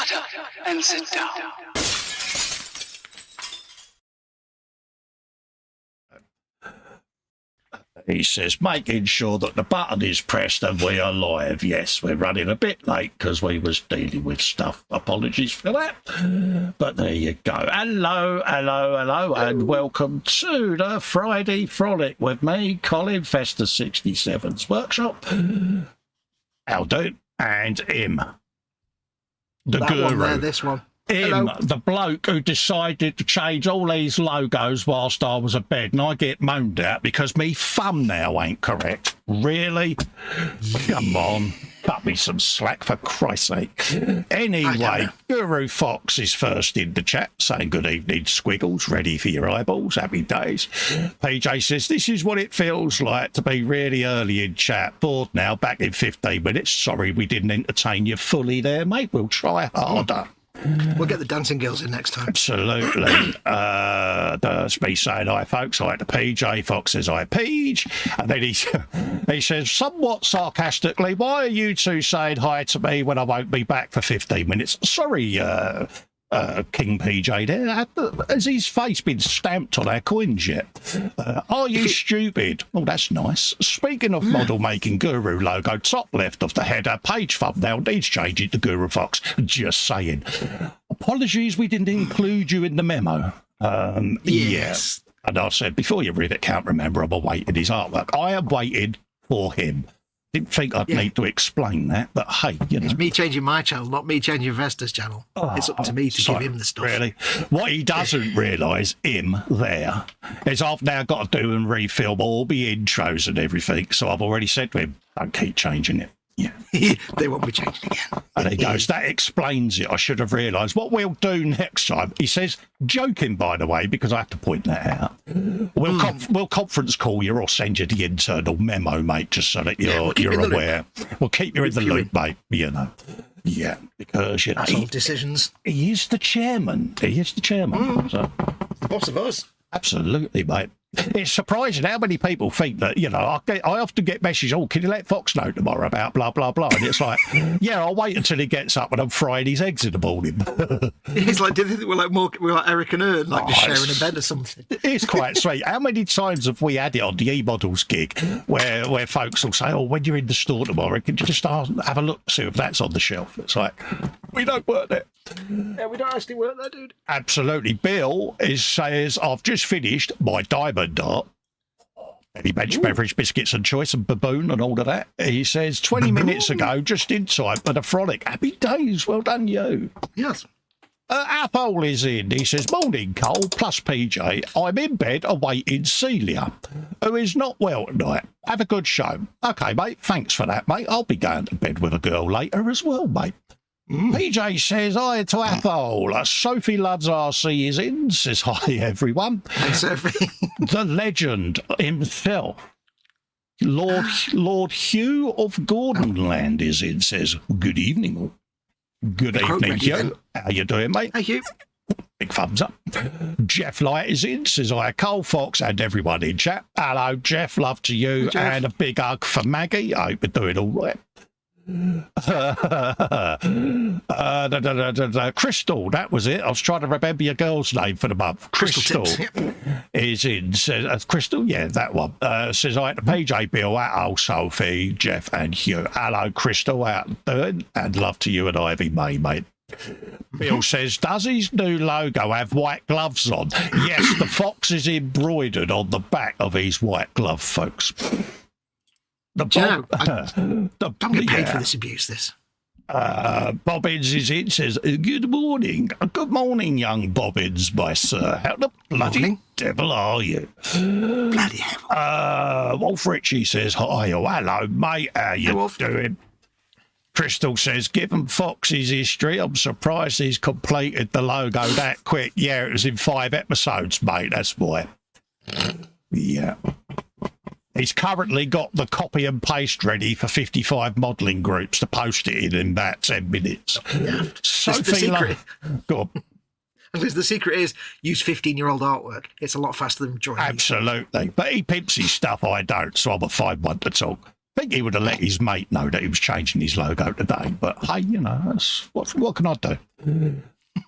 Shut up and sit down. He says, making sure that the button is pressed and we are live. Yes, we're running a bit late because we was dealing with stuff. Apologies for that. But there you go. Hello, hello, hello, and welcome to the Friday Frolic with me, Wiv Festa 67's workshop. how.to and him. The that guru. One there, this one. Him, Hello. the bloke who decided to change all these logos whilst I was abed, and I get moaned at because me thumbnail ain't correct. Really? Come on. Cut me some slack, for Christ's sake. Anyway, Guru Fox is first in the chat, saying good evening, Squiggles, ready for your eyeballs, happy days. PJ says, this is what it feels like to be really early in chat. Bored now, back in 15 minutes. Sorry we didn't entertain you fully there, mate. We'll try harder. We'll get the dancing girls in next time. Absolutely. That's me saying hi, folks. Hi to PJ. Fox says hi, Peach. And then he says, somewhat sarcastically, why are you two saying hi to me when I won't be back for 15 minutes? Sorry, King PJ there. Has his face been stamped on our coins yet? Are you stupid? Oh, that's nice. Speaking of model making Guru logo, top left of the header, page thumbnail needs changing to Guru Fox. Just saying. Apologies we didn't include you in the memo. Yes. Yeah. And I said, before you read it, can't remember, I'm awaiting his artwork. I am waiting for him. Didn't think I'd need to explain that, but hey, you know. It's me changing my channel, not me changing Vesta's channel. It's up to me to give him the stuff. Really? What he doesn't realise, him there, is I've now got to do and refilm all the intros and everything, so I've already said to him, don't keep changing it. Yeah. They won't be changing again. And he goes, that explains it. I should have realised. What we'll do next time, he says, joking, by the way, because I have to point that out, we'll conference call you or send you the internal memo, mate, just so that you're aware. We'll keep you in the loop, mate, you know. Yeah, because, you know, decisions. He is the chairman. He is the chairman. So. The boss of us. Absolutely, mate. It's surprising how many people think that, you know, I often get messages, oh, can you let Fox know tomorrow about blah, blah, blah? And it's like, yeah, I'll wait until he gets up and I'm frying his eggs in the morning. It's like, do they think we're like Eric and Ern, like just sharing a bed or something? It's quite sweet. How many times have we had it on the E-Models gig where folks will say, oh, when you're in the store tomorrow, can you just have a look, see if that's on the shelf? It's like, we don't work there. Yeah, we don't actually work there, dude. Absolutely. Bill says, I've just finished my diamond art. Any bench beverage, biscuits and choice and baboon and all of that. He says, 20 minutes ago, just in time for the frolic. Happy days. Well done, you. Yes. Apple is in. He says, morning, Cole, plus PJ. I'm in bed awaiting Celia, who is not well tonight. Have a good show. Okay, mate. Thanks for that, mate. I'll be going to bed with a girl later as well, mate. PJ says hi to Apple. Sophie Loves RC is in. Says hi, everyone. Thanks, Sophie. The legend himself, Lord Hugh of Gordonland is in. Says good evening. All. Good evening, Hugh. How you doing, mate? Thank you. Big thumbs up. Jeff Light is in. Says hi, Cole Fox and everyone in chat. Hello, Jeff. Love to you. Hey, and a big hug for Maggie. I hope you're doing all right. Crystal, that was it. I was trying to remember your girl's name for the month. Crystal is in. Says Crystal, yeah, that one. Says I to PJ, Bill, Atto, Sophie, Jeff, and Hugh. Hello, Crystal, how you doing? And love to you and Ivy May, mate. Bill says, does his new logo have white gloves on? Yes, the fox is embroidered on the back of his white glove, folks. I don't get paid for this abuse, this. Bobbins is in, says, good morning. Good morning, young Bobbins, my sir. How the bloody devil are you? Bloody hell. Wolf Ritchie says, hi, oh, hello, mate. How you doing? Crystal says, given Fox's history, I'm surprised he's completed the logo that quick. Yeah, it was in 5 episodes, mate. That's why. Yeah. He's currently got the copy and paste ready for 55 modelling groups to post it in about 10 minutes. Yeah. Sophie, go on. Because the secret is use 15-year-old artwork. It's a lot faster than drawing. Absolutely. But he pimps his stuff, I don't, so I'm a fine one to talk. think he would have let his mate know that he was changing his logo today. But hey, you know, that's, what can I do?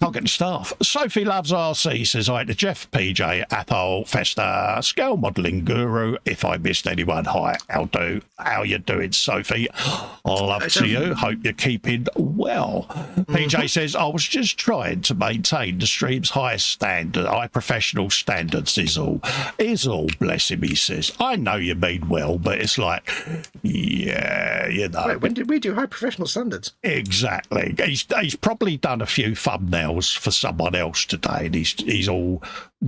Can't get the staff. Sophie Loves RC says, hi to Jeff, PJ, Apple, Festa, scale modelling guru. If I missed anyone, hi, how.to. How you doing, Sophie? Love to you. Hope you're keeping well. PJ says, I was just trying to maintain the stream's highest standard, high professional standards is all. Bless him, he says. I know you mean well, but it's like, yeah, you know. Wait, when did we do high professional standards? Exactly. He's probably done a few thumbnails for someone else today, and he's all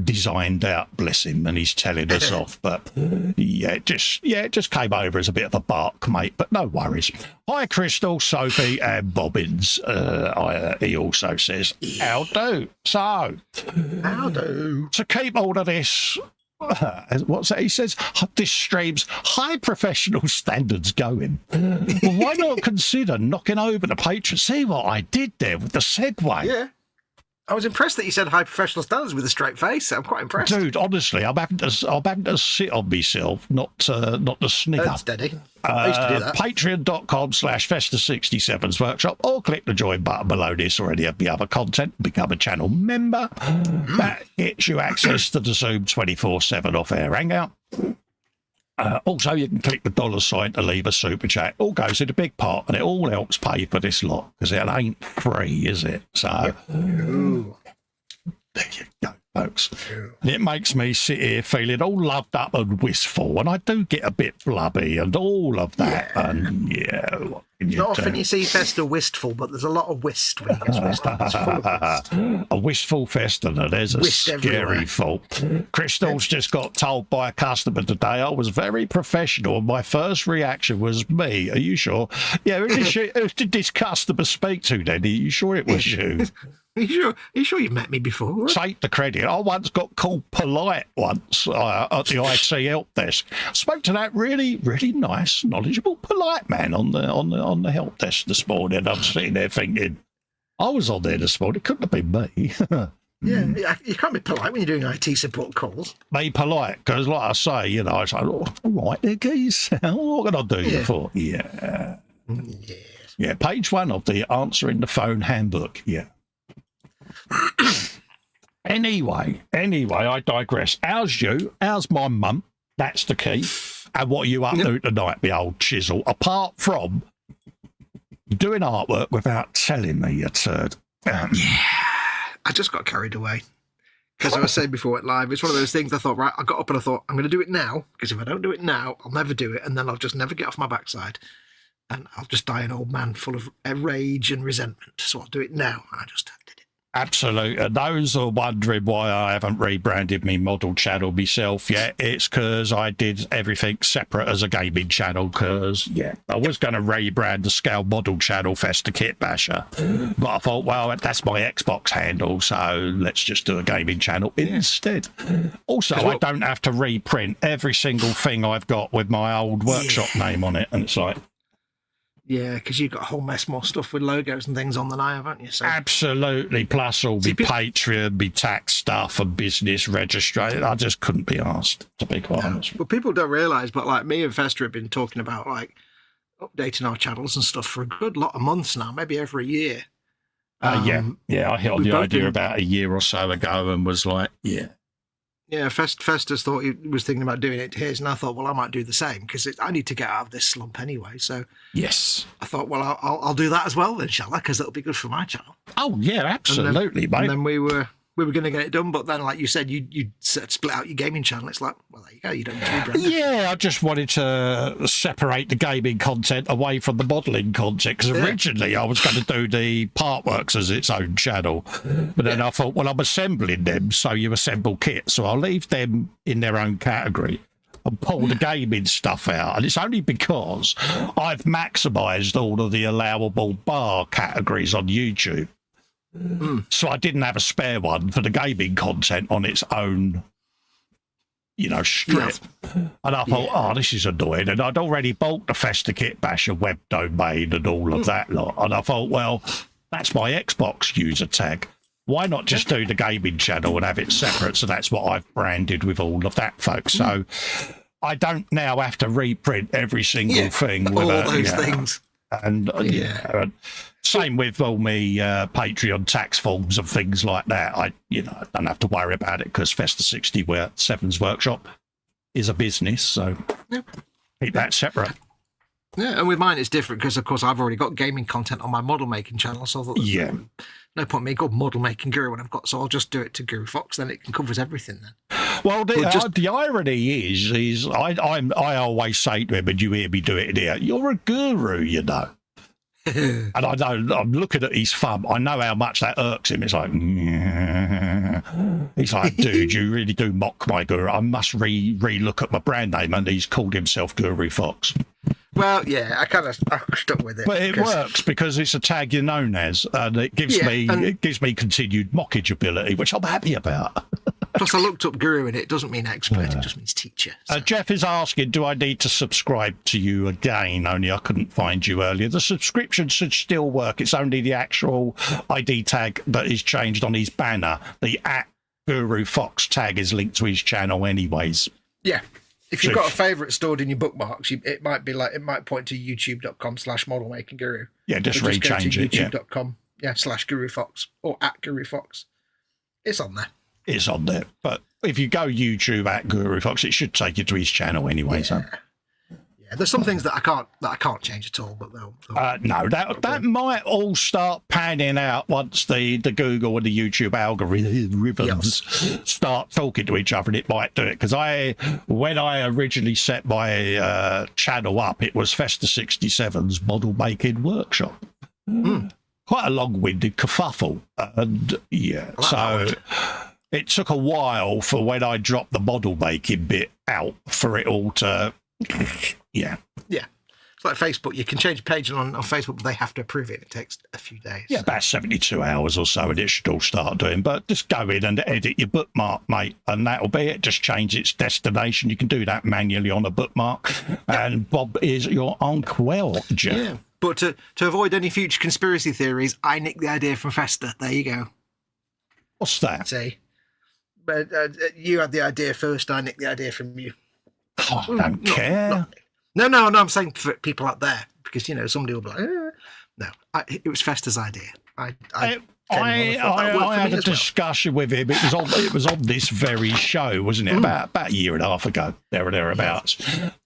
designed out, bless him, and he's telling us off. But it just came over as a bit of a bark, mate. But no worries. Hi, Crystal, Sophie, and Bobbins. He also says, how.to. So, how.to. to keep all of this. What's that? He says this stream's high professional standards going. Well, why not consider knocking over the Patreon? See what I did there with the segue? Yeah. I was impressed that you said high professional standards with a straight face. I'm quite impressed. Dude, honestly, I'm having to sit on myself, not to snigger. That's steady. I used to do that. Patreon.com/Festa67's workshop, or click the join button below this or any of the other content. Become a channel member. That gets you access to the Zoom 24/7 off-air hangout. Also, you can click the $ to leave a super chat. All goes in a big pot, and it all helps pay for this lot, because it ain't free, is it? So, there you go, folks. And it makes me sit here feeling all loved up and wistful, and I do get a bit blubby and all of that. Yeah. And what can you Not do? often you see Festa wistful, but there's a lot of whist when he gets wistful. It's full of whist. A wistful Festa, now there's a Whist scary everywhere. fault. Crystal's just got told by a customer today I was very professional, and my first reaction was me. Are you sure? Yeah, who did this customer speak to then? Are you sure it was you? Are you sure you've met me before? Take the credit. I once got called polite once at the IT help desk. Spoke to that really, really nice, knowledgeable, polite man on the help desk this morning. I'm sitting there thinking, I was on there this morning. It couldn't have been me. Yeah, you can't be polite when you're doing IT support calls. Be polite, because like I say, you know, I say, all right there, geez. What can I do you for? Yeah. Yes. Yeah, page 1 of the Answering the Phone handbook. Yeah. Anyway, I digress. How's you? How's my mum? That's the key. And what are you up to tonight, me old chisel? Apart from doing artwork without telling me, you turd. I just got carried away. Because I was saying before it live, it's one of those things I thought, right, I got up and I thought, I'm going to do it now, because if I don't do it now, I'll never do it, and then I'll just never get off my backside, and I'll just die an old man full of rage and resentment. So I'll do it now, and I just did it. Absolutely. Those are wondering why I haven't rebranded me model channel myself yet. It's because I did everything separate as a gaming channel, because, I was going to rebrand the scale model channel Festa Kit Basher. But I thought, well, that's my Xbox handle, so let's just do a gaming channel instead. Also, I don't have to reprint every single thing I've got with my old workshop name on it. And it's like, yeah, because you've got a whole mess more stuff with logos and things on than I have, haven't you? So. Absolutely. Plus all the Patreon, the tax stuff and business registration. I just couldn't be asked, to be quite honest. But people don't realise, but like me and Festa have been talking about like updating our channels and stuff for a good lot of months now, maybe over a year. I held the idea about a year or so ago and was like, Yeah, Festus thought he was thinking about doing it to his, and I thought, well, I might do the same, because I need to get out of this slump anyway. So yes, I thought, well, I'll do that as well then, shall I? Because that'll be good for my channel. Oh yeah, absolutely, mate. And then we were going to get it done, but then, like you said, you split out your gaming channel. It's like, well, there you go. You don't need to rebrand it. Yeah, I just wanted to separate the gaming content away from the modelling content, because originally I was going to do the Partworks as its own channel, but then I thought, well, I'm assembling them, so you assemble kits, so I'll leave them in their own category and pull the gaming stuff out. And it's only because I've maximised all of the allowable bar categories on YouTube. So I didn't have a spare one for the gaming content on its own, strip. And I thought, this is annoying. And I'd already bought the Festa Kit Basher web domain and all of that lot. And I thought, well, that's my Xbox user tag. Why not just do the gaming channel and have it separate? So that's what I've branded with all of that, folks. So I don't now have to reprint every single thing all with those things. And and same with all me Patreon tax forms and things like that. I don't have to worry about it because Festa 67's workshop is a business, so keep that separate. Yeah, and with mine it's different because, of course, I've already got gaming content on my model making channel, so I thought there's no point in me called model making guru when I've got, so I'll just do it to Guru Foxx, then it covers everything then. Well, the irony is I always say to him, and you hear me do it here, you're a guru, you know. And I know, I'm looking at his thumb, I know how much that irks him. It's like, he's like, dude, you really do mock my guru. I must re-look at my brand name, and he's called himself Guru Foxx. Well, yeah, I stuck with it. But it works because it's a tag you're known as, and it gives me continued mockage ability, which I'm happy about. Plus, I looked up guru, and it doesn't mean expert; it just means teacher. So. Jeff is asking, do I need to subscribe to you again? Only I couldn't find you earlier. The subscription should still work. It's only the actual ID tag that is changed on his banner. The @Guru Foxx tag is linked to his channel, anyways. Yeah. If you've got a favourite stored in your bookmarks, it might point to youtube.com/modelmakingguru. Yeah, just rechange it. YouTube.com, /Guru Foxx or @Guru Foxx. It's on there. It's on there. But if you go YouTube @Guru Foxx, it should take you to his channel anyway. So. Yeah, there's some things that I can't change at all, but they'll no, that might all start panning out once the Google and the YouTube algorithms start talking to each other, and it might do it. Because when I originally set my channel up, it was Festa 67's model making workshop. Quite a long-winded kerfuffle, and so it took a while for when I dropped the model making bit out for it all to. Yeah. It's like Facebook. You can change a page on Facebook, but they have to approve it. It takes a few days. Yeah, about 72 hours or so, and it should all start doing. But just go in and edit your bookmark, mate, and that'll be it. Just change its destination. You can do that manually on a bookmark. And Bob is your uncle, Jeff. Yeah. But to avoid any future conspiracy theories, I nicked the idea from Festa. There you go. What's that? See, but you had the idea first. I nicked the idea from you. Oh, I don't care. No, I'm saying for people out there, because, somebody will be like, no, it was Festa's idea. I had a discussion with him. It was on this very show, wasn't it? About a year and a half ago, there or thereabouts.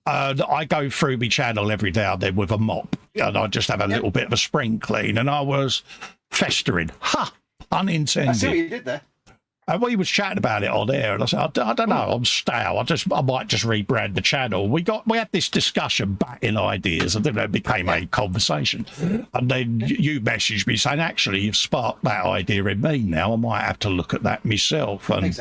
I go through my channel every now and then with a mop, and I just have a little bit of a spring clean, and I was festering. Unintended. I see what you did there. And we was chatting about it on air, and I said, I don't know, I'm stale. I might just rebrand the channel. We had this discussion back in ideas, and then it became a conversation. And then you messaged me saying, actually, you've sparked that idea in me now. I might have to look at that myself and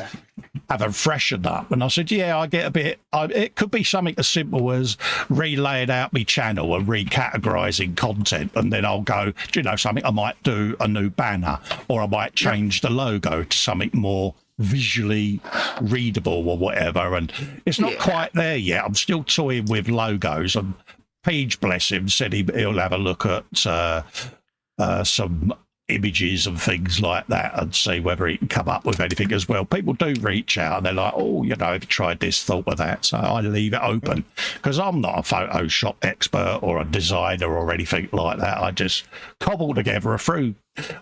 have a freshen up. And I said, yeah, I get a bit. It could be something as simple as relaying out my channel and recategorising content, and then I'll go, do you know something? I might do a new banner, or I might change the logo to something more visually readable or whatever, and it's not quite there yet. I'm still toying with logos, and Paige, bless him, said he'll have a look at some images and things like that and see whether he can come up with anything as well. People do reach out and they're like, have you tried this, thought of that? So I leave it open because I'm not a Photoshop expert or a designer or anything like that. I just cobble together a few.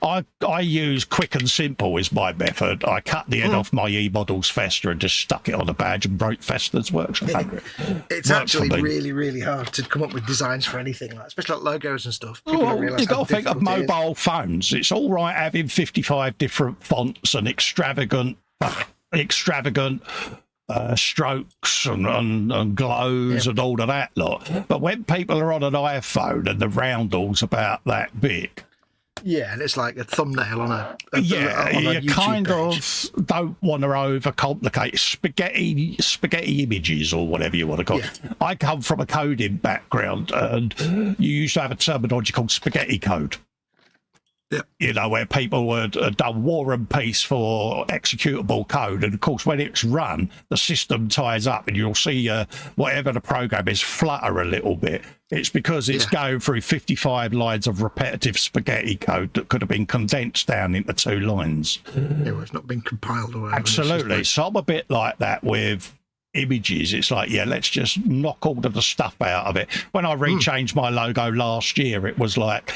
I use quick and simple is my method. I cut the head off my KA.Models Festa and just stuck it on a badge and wrote Festa's workshop. It's actually really, really hard to come up with designs for anything, especially like logos and stuff. You've got to think of mobile phones. It's all right having 55 different fonts and extravagant strokes and glows and all of that lot. But when people are on an iPhone and the roundel's about that big, and it's like a thumbnail on a you kind of don't want to overcomplicate spaghetti images or whatever you want to call it. I come from a coding background, and you used to have a terminology called spaghetti code. Where people would have done War and Peace for executable code, and of course when it's run, the system ties up and you'll see whatever the program is flutter a little bit. It's because it's going through 55 lines of repetitive spaghetti code that could have been condensed down into 2 lines. It's not been compiled or whatever. Absolutely. So I'm a bit like that with images, it's like, yeah, let's just knock all of the stuff out of it. When I rechanged my logo last year, it was like,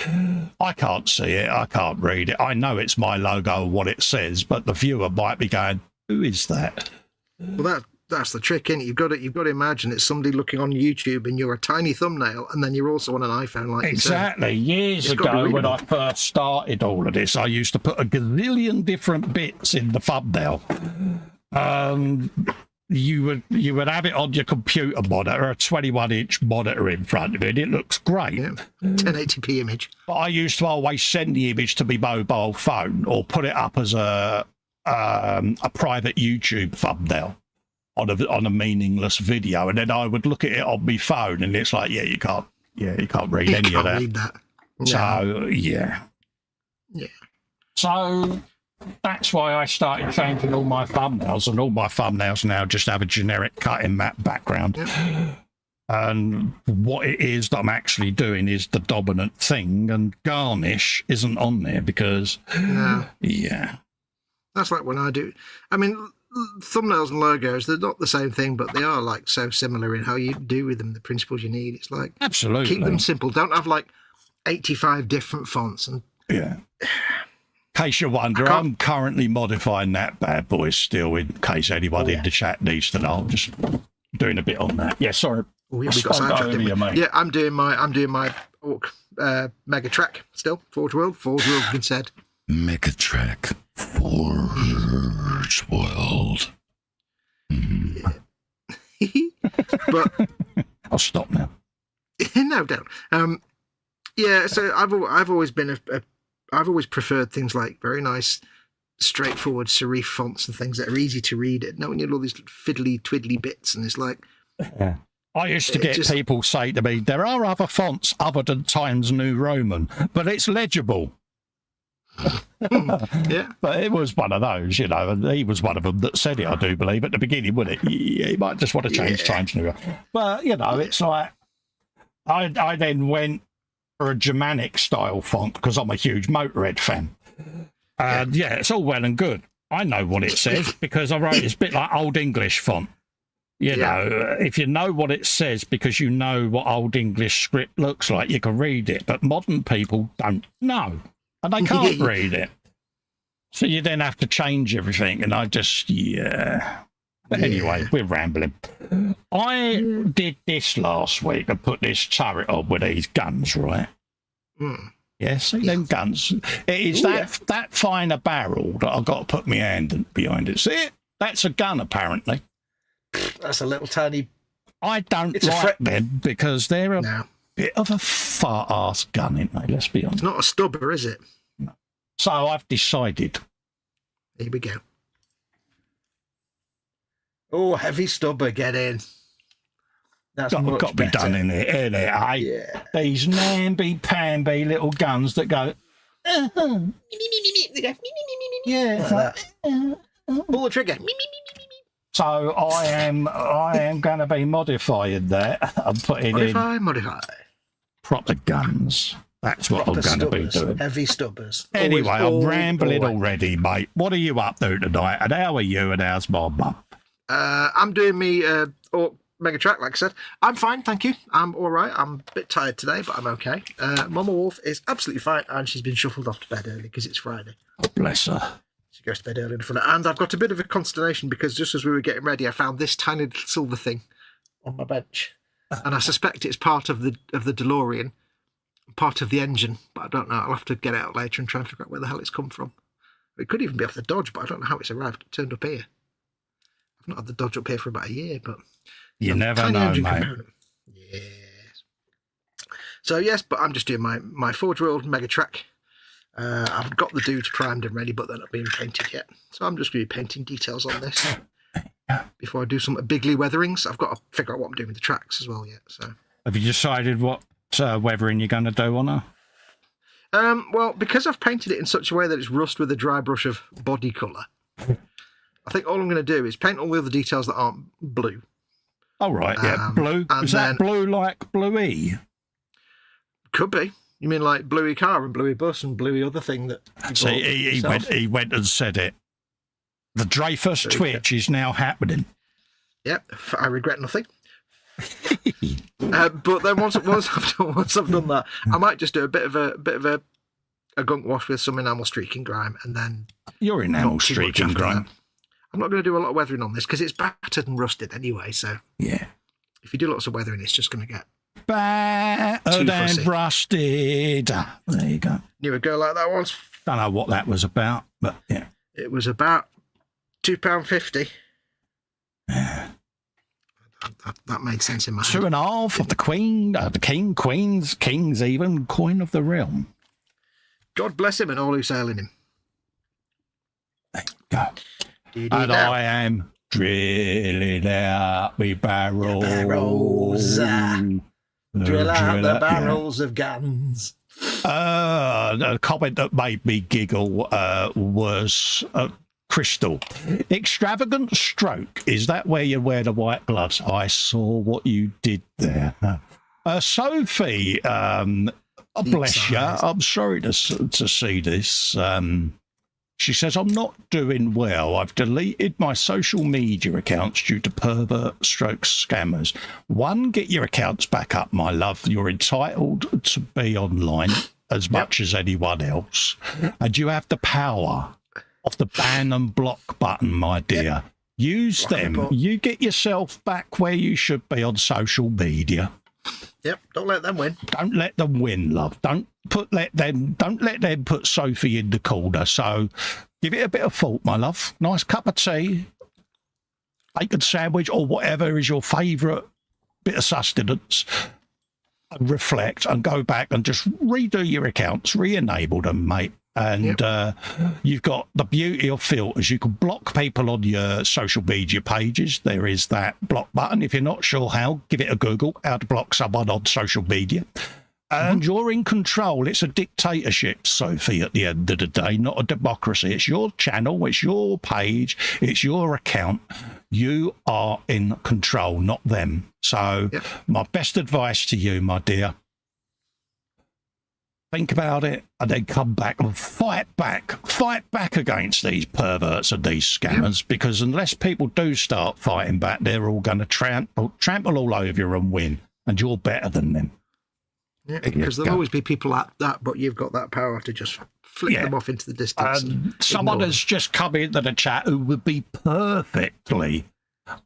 I can't see it, I can't read it. I know it's my logo and what it says, but the viewer might be going, who is that? Well, that's the trick, isn't it? You've got to imagine it's somebody looking on YouTube and you're a tiny thumbnail, and then you're also on an iPhone, like exactly. You Years ago, when I first started all of this, I used to put a gazillion different bits in the thumbnail. You would have it on your computer monitor, a 21-inch monitor in front of it. It looks great. Yeah, 1080p image. But I used to always send the image to my mobile phone or put it up as a private YouTube thumbnail on a meaningless video, and then I would look at it on my phone, and it's like, you can't read any of that. Read that. No. So yeah. So that's why I started changing all my thumbnails, and all my thumbnails now just have a generic cutting map background. Yep. And what it is that I'm actually doing is the dominant thing, and garnish isn't on there because, that's like when I do. I mean, thumbnails and logos, they're not the same thing, but they are like so similar in how you do with them, the principles you need. It's like, absolutely, keep them simple. Don't have like 85 different fonts. And in case you wonder, I'm currently modifying that bad boy still, in case anybody in the chat needs to know. I'm just doing a bit on that. Yeah, sorry. We got sidetracked, didn't we? Yeah, I'm doing my Orc mega track still. Forge World has been said. Mega track. Forge World. But I'll stop now. No, don't. Yeah, so I've always been I've always preferred things like very nice, straightforward serif fonts and things that are easy to read. No one need all these fiddly twiddly bits, and it's like. Yeah. I used to get people say to me, there are other fonts other than Times New Roman, but it's legible. Yeah. But it was one of those, and he was one of them that said it, I do believe, at the beginning, wouldn't it? You might just want to change Times New Roman. But, it's like, I then went for a Germanic style font because I'm a huge Motorhead fan. And it's all well and good. I know what it says because I wrote it's a bit like Old English font. You know, if you know what it says because you know what Old English script looks like, you can read it. But modern people don't know, and they can't read it. So you then have to change everything, and I just, But anyway, we're rambling. I did this last week. I put this turret on with these guns, right? Yeah, see them guns? It is that finer barrel that I've got to put my hand behind it. See it? That's a gun, apparently. That's a little tiny. I don't like them because they're a bit of a fart-ass gun, ain't they? Let's be honest. It's not a stubber, is it? No. So I've decided. Here we go. Oh, heavy stubber, get in. That's got to be done in it, ain't it? Yeah. These namby-pamby little guns that go. Yeah. Pull the trigger. So I am going to be modifying that. I'm putting modify. Proper guns. That's what I'm going to be doing. Heavy stubbers. Anyway, I'm rambling already, mate. What are you up to tonight? And how are you? And how's my mum? I'm doing me mega track, like I said. I'm fine, thank you. I'm all right. I'm a bit tired today, but I'm okay. Mama Wolf is absolutely fine, and she's been shuffled off to bed early because it's Friday. Bless her. She goes to bed early in front of, and I've got a bit of a consternation because just as we were getting ready, I found this tiny little silver thing on my bench, and I suspect it's part of the DeLorean, part of the engine, but I don't know. I'll have to get it out later and try and figure out where the hell it's come from. It could even be off the Dodge, but I don't know how it's arrived. It turned up here. I've not had the Dodge up here for about a year, but you never know, mate. Component. Yes. So yes, but I'm just doing my Forge World mega track. I've got the dudes primed and ready, but they're not being painted yet. So I'm just going to be painting details on this before I do some bigly weatherings. I've got to figure out what I'm doing with the tracks as well yet. So have you decided what weathering you're going to do on her? Well, because I've painted it in such a way that it's rust with a dry brush of body colour, I think all I'm going to do is paint all the other details that aren't blue. Oh, right, yeah. Blue? Is that blue like Bluey? Could be. You mean like Bluey car and Bluey bus and Bluey other thing that... See, he went and said it. The Dreyfus Twitch is now happening. Yep, I regret nothing. But then once I've done that, I might just do a bit of a gunk wash with some enamel streaking grime, and then Your enamel streaking grime. I'm not going to do a lot of weathering on this because it's battered and rusted anyway. So yeah, if you do lots of weathering, it's just going to get battered and rusted. There you go. Knew a girl like that once. Don't know what that was about, but yeah, it was about £2.50. Yeah. That made sense in my head. 2.5 of the Queen, the King, Queens, Kings, even Coin of the Realm. God bless him and all who sail in him. There you go. And I am drilling out my barrels. Drill out the barrels of guns. The comment that made me giggle was Crystal. Extravagant stroke. Is that where you wear the white gloves? I saw what you did there. Sophie, bless you. I'm sorry to see this. She says, I'm not doing well. I've deleted my social media accounts due to pervert stroke scammers. One, get your accounts back up, my love. You're entitled to be online as much as anyone else. And you have the power of the ban and block button, my dear. Use them. You get yourself back where you should be on social media. Yep, don't let them win. Don't let them win, love. Don't let them put Sophie in the corner. So give it a bit of thought, my love. Nice cup of tea, bacon sandwich, or whatever is your favourite bit of sustenance. And reflect and go back and just redo your accounts, re-enable them, mate. And you've got the beauty of filters. You can block people on your social media pages. There is that block button. If you're not sure how, give it a Google, how to block someone on social media. And you're in control. It's a dictatorship, Sophie, at the end of the day, not a democracy. It's your channel, it's your page, it's your account. You are in control, not them. So my best advice to you, my dear, think about it and then come back and fight back against these perverts and these scammers, because unless people do start fighting back, they're all going to trample all over you and win, and you're better than them. Yeah, because there'll always be people like that, but you've got that power to just flick them off into the distance. Someone has just come into the chat who would be perfectly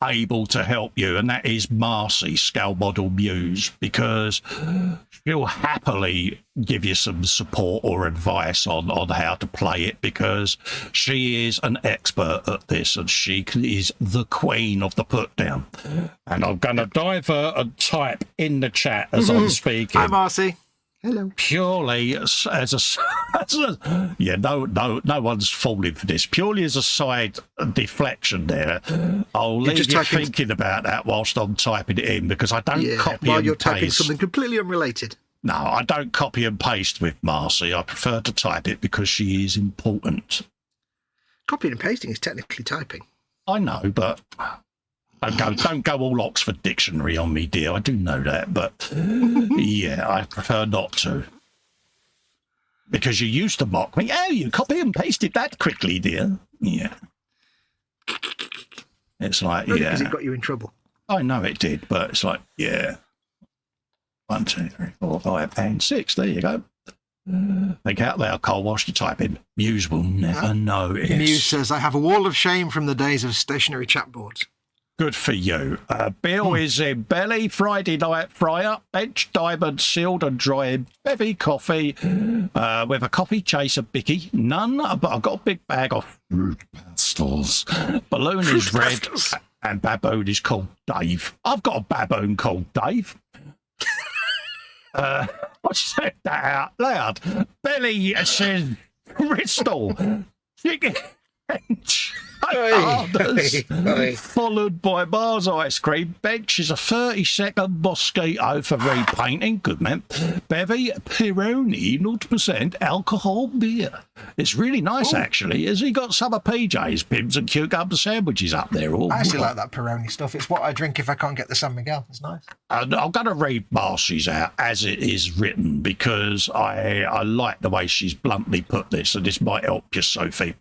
able to help you, and that is Marcy, Scale Model Muse, because she'll happily give you some support or advice on how to play it, because she is an expert at this and she is the queen of the put down. And I'm going to divert and type in the chat as I'm speaking. Hi, Marcy. Hello. Purely as a no one's falling for this. Purely as a side deflection there. I'll leave you thinking about that whilst I'm typing it in, because I don't copy while and you're paste. typing something completely unrelated. No, I don't copy and paste with Marcy. I prefer to type it because she is important. Copying and pasting is technically typing. I know, but don't go all Oxford Dictionary on me, dear. I do know that, but yeah, I prefer not to. Because you used to mock me. Oh, you copy and pasted that quickly, dear. Yeah. It's like, because it got you in trouble. I know it did, but it's like, 1, 2, 3, 4, 5, and 6. There you go. Think out loud, Cole, whilst you type in. Muse will never notice. Muse says, I have a wall of shame from the days of stationary chat boards. Good for you. Bill is in belly, Friday night fry-up, bench, diamond, sealed and drying, bevy coffee, with a coffee chaser bicky. None, but I've got a big bag of fruit pastels. Balloon is red, and baboon is called Dave. I've got a baboon called Dave. I said that out loud. Belly says Bristol. Chicken. Followed by Mars ice cream. Bench is a 30-second mosquito for repainting. Good man. Bevy, Peroni, 0% alcohol beer. It's really nice, actually. Has he got summer PJs, Pims and cucumber sandwiches up there? I actually like that Peroni stuff. It's what I drink if I can't get the San Miguel. It's nice. And I'm going to read Marcy's out as it is written because I like the way she's bluntly put this, and this might help you, Sophie.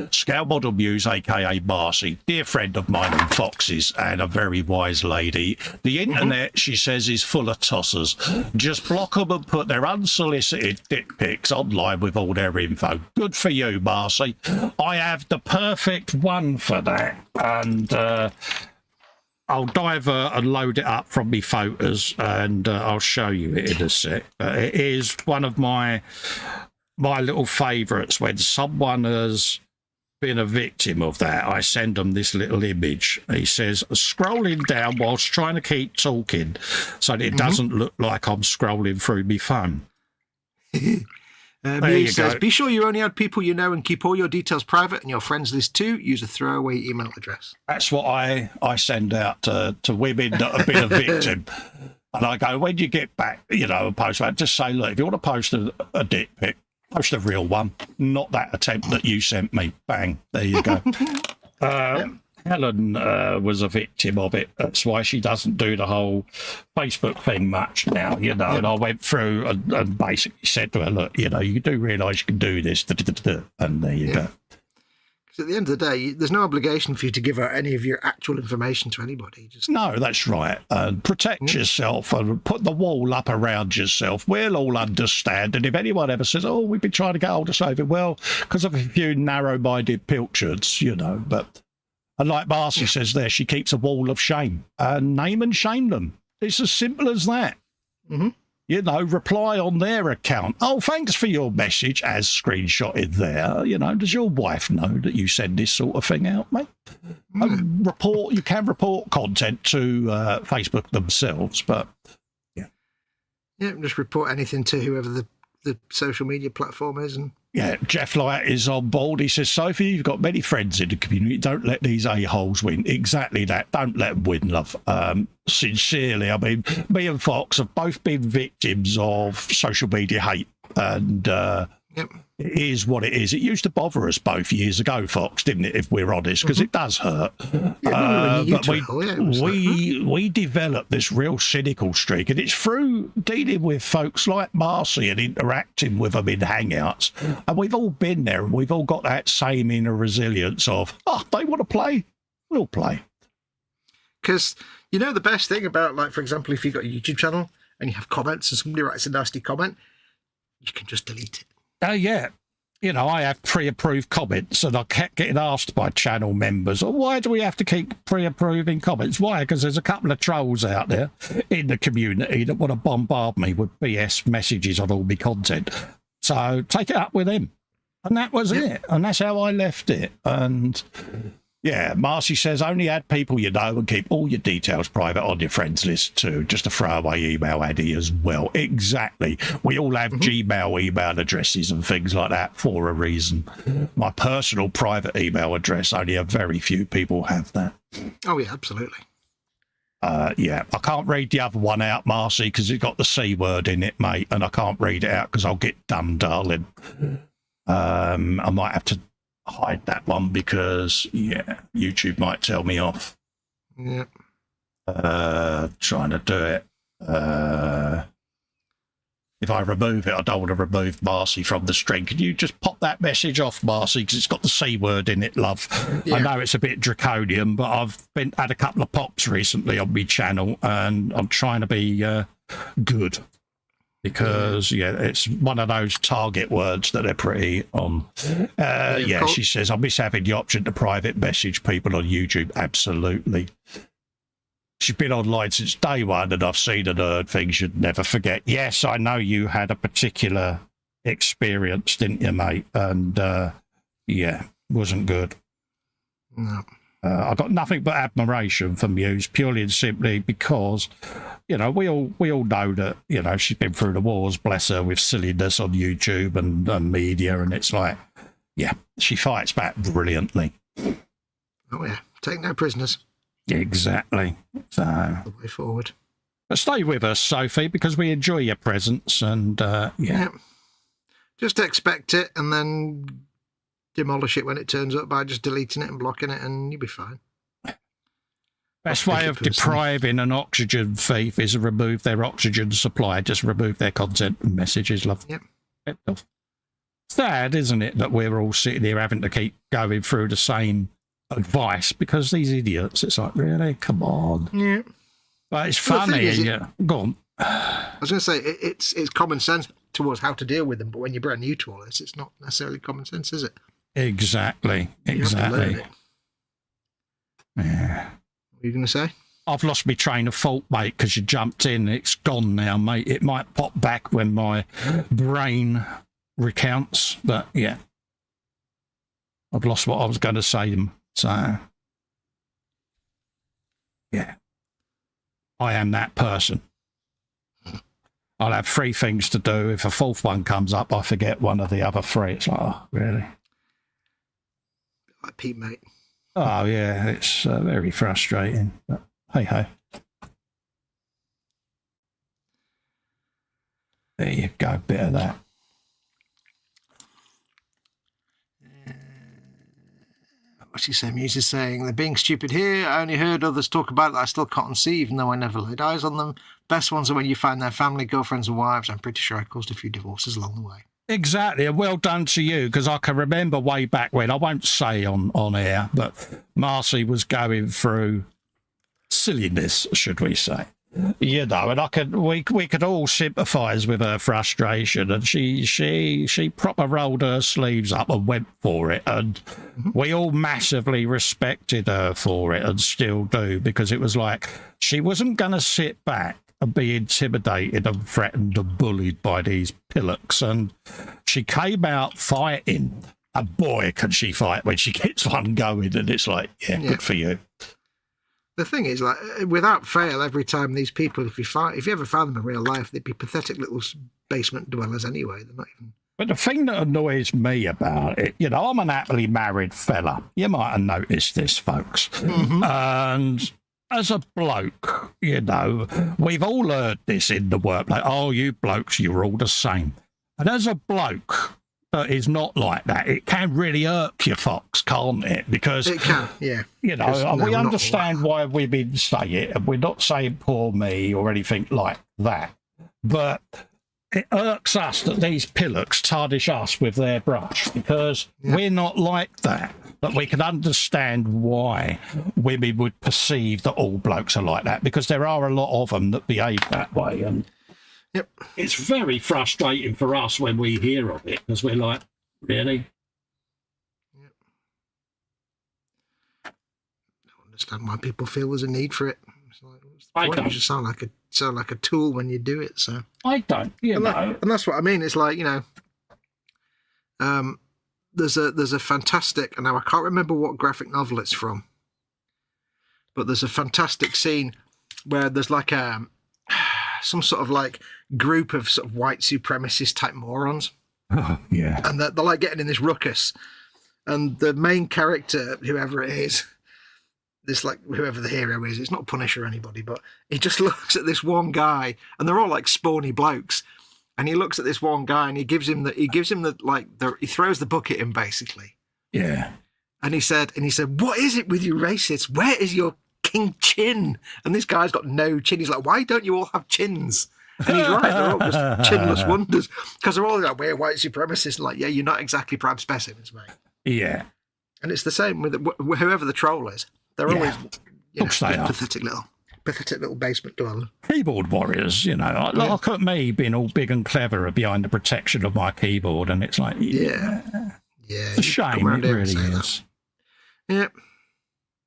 Scale Model Muse, aka Marcy, dear friend of mine and Fox's, and a very wise lady. The internet, she says, is full of tossers. Just block them and put their unsolicited dick pics online with all their info. Good for you, Marcy. I have the perfect one for that, and I'll divert and load it up from me photos, and I'll show you it in a sec. It is one of my little favourites. When someone has been a victim of that, I send them this little image. He says, scrolling down whilst trying to keep talking so that it doesn't look like I'm scrolling through my phone. He says, be sure you only add people you know and keep all your details private and your friends list too. Use a throwaway email address. That's what I send out to women that have been a victim. And I go, when you get back, you know, a post, just say, look, if you want to post a dick pic, post a real one, not that attempt that you sent me. Bang, there you go. Helen was a victim of it. That's why she doesn't do the whole Facebook thing much now, you know. And I went through and basically said to her, look, you know, you do realise you can do this, and there you go. Because at the end of the day, there's no obligation for you to give out any of your actual information to anybody. No, that's right. Protect yourself and put the wall up around yourself. We'll all understand. And if anyone ever says, oh, we've been trying to get hold of Sophie, well, because of a few narrow-minded pilchards, you know, but... And like Marcy says there, she keeps a wall of shame. Name and shame them. It's as simple as that. You know, reply on their account. Oh, thanks for your message, as screenshotted there. You know, does your wife know that you send this sort of thing out, mate? You can report content to Facebook themselves, but yeah. Yeah, just report anything to whoever the social media platform is. And yeah, Jeff Light is on board. He says, Sophie, you've got many friends in the community. Don't let these a-holes win. Exactly that. Don't let them win, love. Sincerely, I mean, me and Fox have both been victims of social media hate. And it is what it is. It used to bother us both years ago, Fox, didn't it, if we're honest, because it does hurt. But we developed this real cynical streak, and it's through dealing with folks like Marcy and interacting with them in Hangouts. And we've all been there, and we've all got that same inner resilience of, oh, they want to play, we'll play. Because, you know, the best thing about, like, for example, if you've got a YouTube channel and you have comments and somebody writes a nasty comment, you can just delete it. Oh, yeah. You know, I have pre-approved comments, and I kept getting asked by channel members, oh, why do we have to keep pre-approving comments? Why? Because there's a couple of trolls out there in the community that want to bombard me with BS messages on all my content. So take it up with them. And that was it. And that's how I left it. And... yeah, Marcy says only add people you know and keep all your details private on your friends list too. Just a throwaway email Addy as well. Exactly. We all have Gmail email addresses and things like that for a reason. My personal private email address, only a very few people have that. Oh, yeah, absolutely. Yeah, I can't read the other one out, Marcy, because it's got the C word in it, mate, and I can't read it out because I'll get dumb, darling. I might have to hide that one because, yeah, YouTube might tell me off. Yeah. Trying to do it. If I remove it, I don't want to remove Marcy from the string. Can you just pop that message off, Marcy, because it's got the C word in it, love. Yeah. I know it's a bit draconian, but I've had a couple of pops recently on my channel, and I'm trying to be good. Because, yeah, it's one of those target words that they're pretty on. Yeah, she says, I miss having the option to private message people on YouTube. Absolutely. She's been online since day one, and I've seen and heard things you'd never forget. Yes, I know you had a particular experience, didn't you, mate? And, yeah, wasn't good. No. I got nothing but admiration for Muse, purely and simply because, you know, we all know that, you know, she's been through the wars, bless her, with silliness on YouTube and media, and it's like, yeah, she fights back brilliantly. Oh, yeah. Take no prisoners. Exactly. So, the way forward. But stay with us, Sophie, because we enjoy your presence, and, yeah. Just expect it, and then demolish it when it turns up by just deleting it and blocking it, and you'll be fine. Best way of depriving an oxygen thief is to remove their oxygen supply. Just remove their content and messages, love. Yep. Sad, isn't it, that we're all sitting here having to keep going through the same advice because these idiots, it's like, really? Come on. Yeah. But it's funny. Go on. I was going to say, it's common sense towards how to deal with them, but when you're brand new to all this, it's not necessarily common sense, is it? Exactly. You have to learn it. Yeah. What are you going to say? I've lost my train of thought, mate, because you jumped in. It's gone now, mate. It might pop back when my brain recounts, but yeah. I've lost what I was going to say. So, yeah. I am that person. I'll have 3 things to do. If a 4th one comes up, I forget one of the other 3. It's like, oh, really? Like Pete, mate. Oh, yeah, it's very frustrating. But hey-ho. There you go, bit of that. What's he saying? Muse is saying, they're being stupid here. I only heard others talk about it that I still can't see, even though I never laid eyes on them. Best ones are when you find their family, girlfriends and wives. I'm pretty sure I caused a few divorces along the way. Exactly. Well done to you, because I can remember way back when, I won't say on air, but Marcy was going through silliness, should we say. You know, and we could all sympathise with her frustration, and she proper rolled her sleeves up and went for it, and we all massively respected her for it, and still do, because it was like she wasn't going to sit back and be intimidated and threatened and bullied by these pillocks, and she came out fighting, and boy can she fight when she gets one going, and it's like, yeah. Good for you. The thing is, like, without fail, every time these people, if you ever found them in real life, they'd be pathetic little basement dwellers anyway. They're not even. But the thing that annoys me about it, you know, I'm an happily married fella. You might have noticed this, folks. And as a bloke, you know, we've all heard this in the workplace. Oh, you blokes, you're all the same. And as a bloke that is not like that, it can really irk you, Fox, can't it? Because it can, yeah. You know, we understand why women say it, and we're not saying poor me or anything like that. But it irks us that these pillocks tarnish us with their brush, because we're not like that. But we can understand why women would perceive that all blokes are like that, because there are a lot of them that behave that way. And it's very frustrating for us when we hear of it, because we're like, really? I don't understand why people feel there's a need for it. It's like, I don't. You just sound like a tool when you do it. So I don't. And that's what I mean. It's like, you know, there's a fantastic, and now I can't remember what graphic novel it's from, but there's a fantastic scene where there's like some sort of like group of sort of white supremacist type morons. Oh, yeah. And they're like getting in this ruckus. And the main character, whoever it is, whoever the hero is, it's not Punisher or anybody, but he just looks at this one guy, and they're all like spawny blokes. And he looks at this one guy, and he throws the book at him basically. Yeah. And he said, what is it with you racists? Where is your king chin? And this guy's got no chin. He's like, why don't you all have chins? And he's right, they're all just chinless wonders, because they're all like, we're white supremacists. And like, yeah, you're not exactly prime specimens, mate. Yeah. And it's the same with whoever the troll is. They're always pathetic little basement dweller. Keyboard warriors, you know. Look at me being all big and clever behind the protection of my keyboard, and it's like, it's a shame, it really is. Yeah.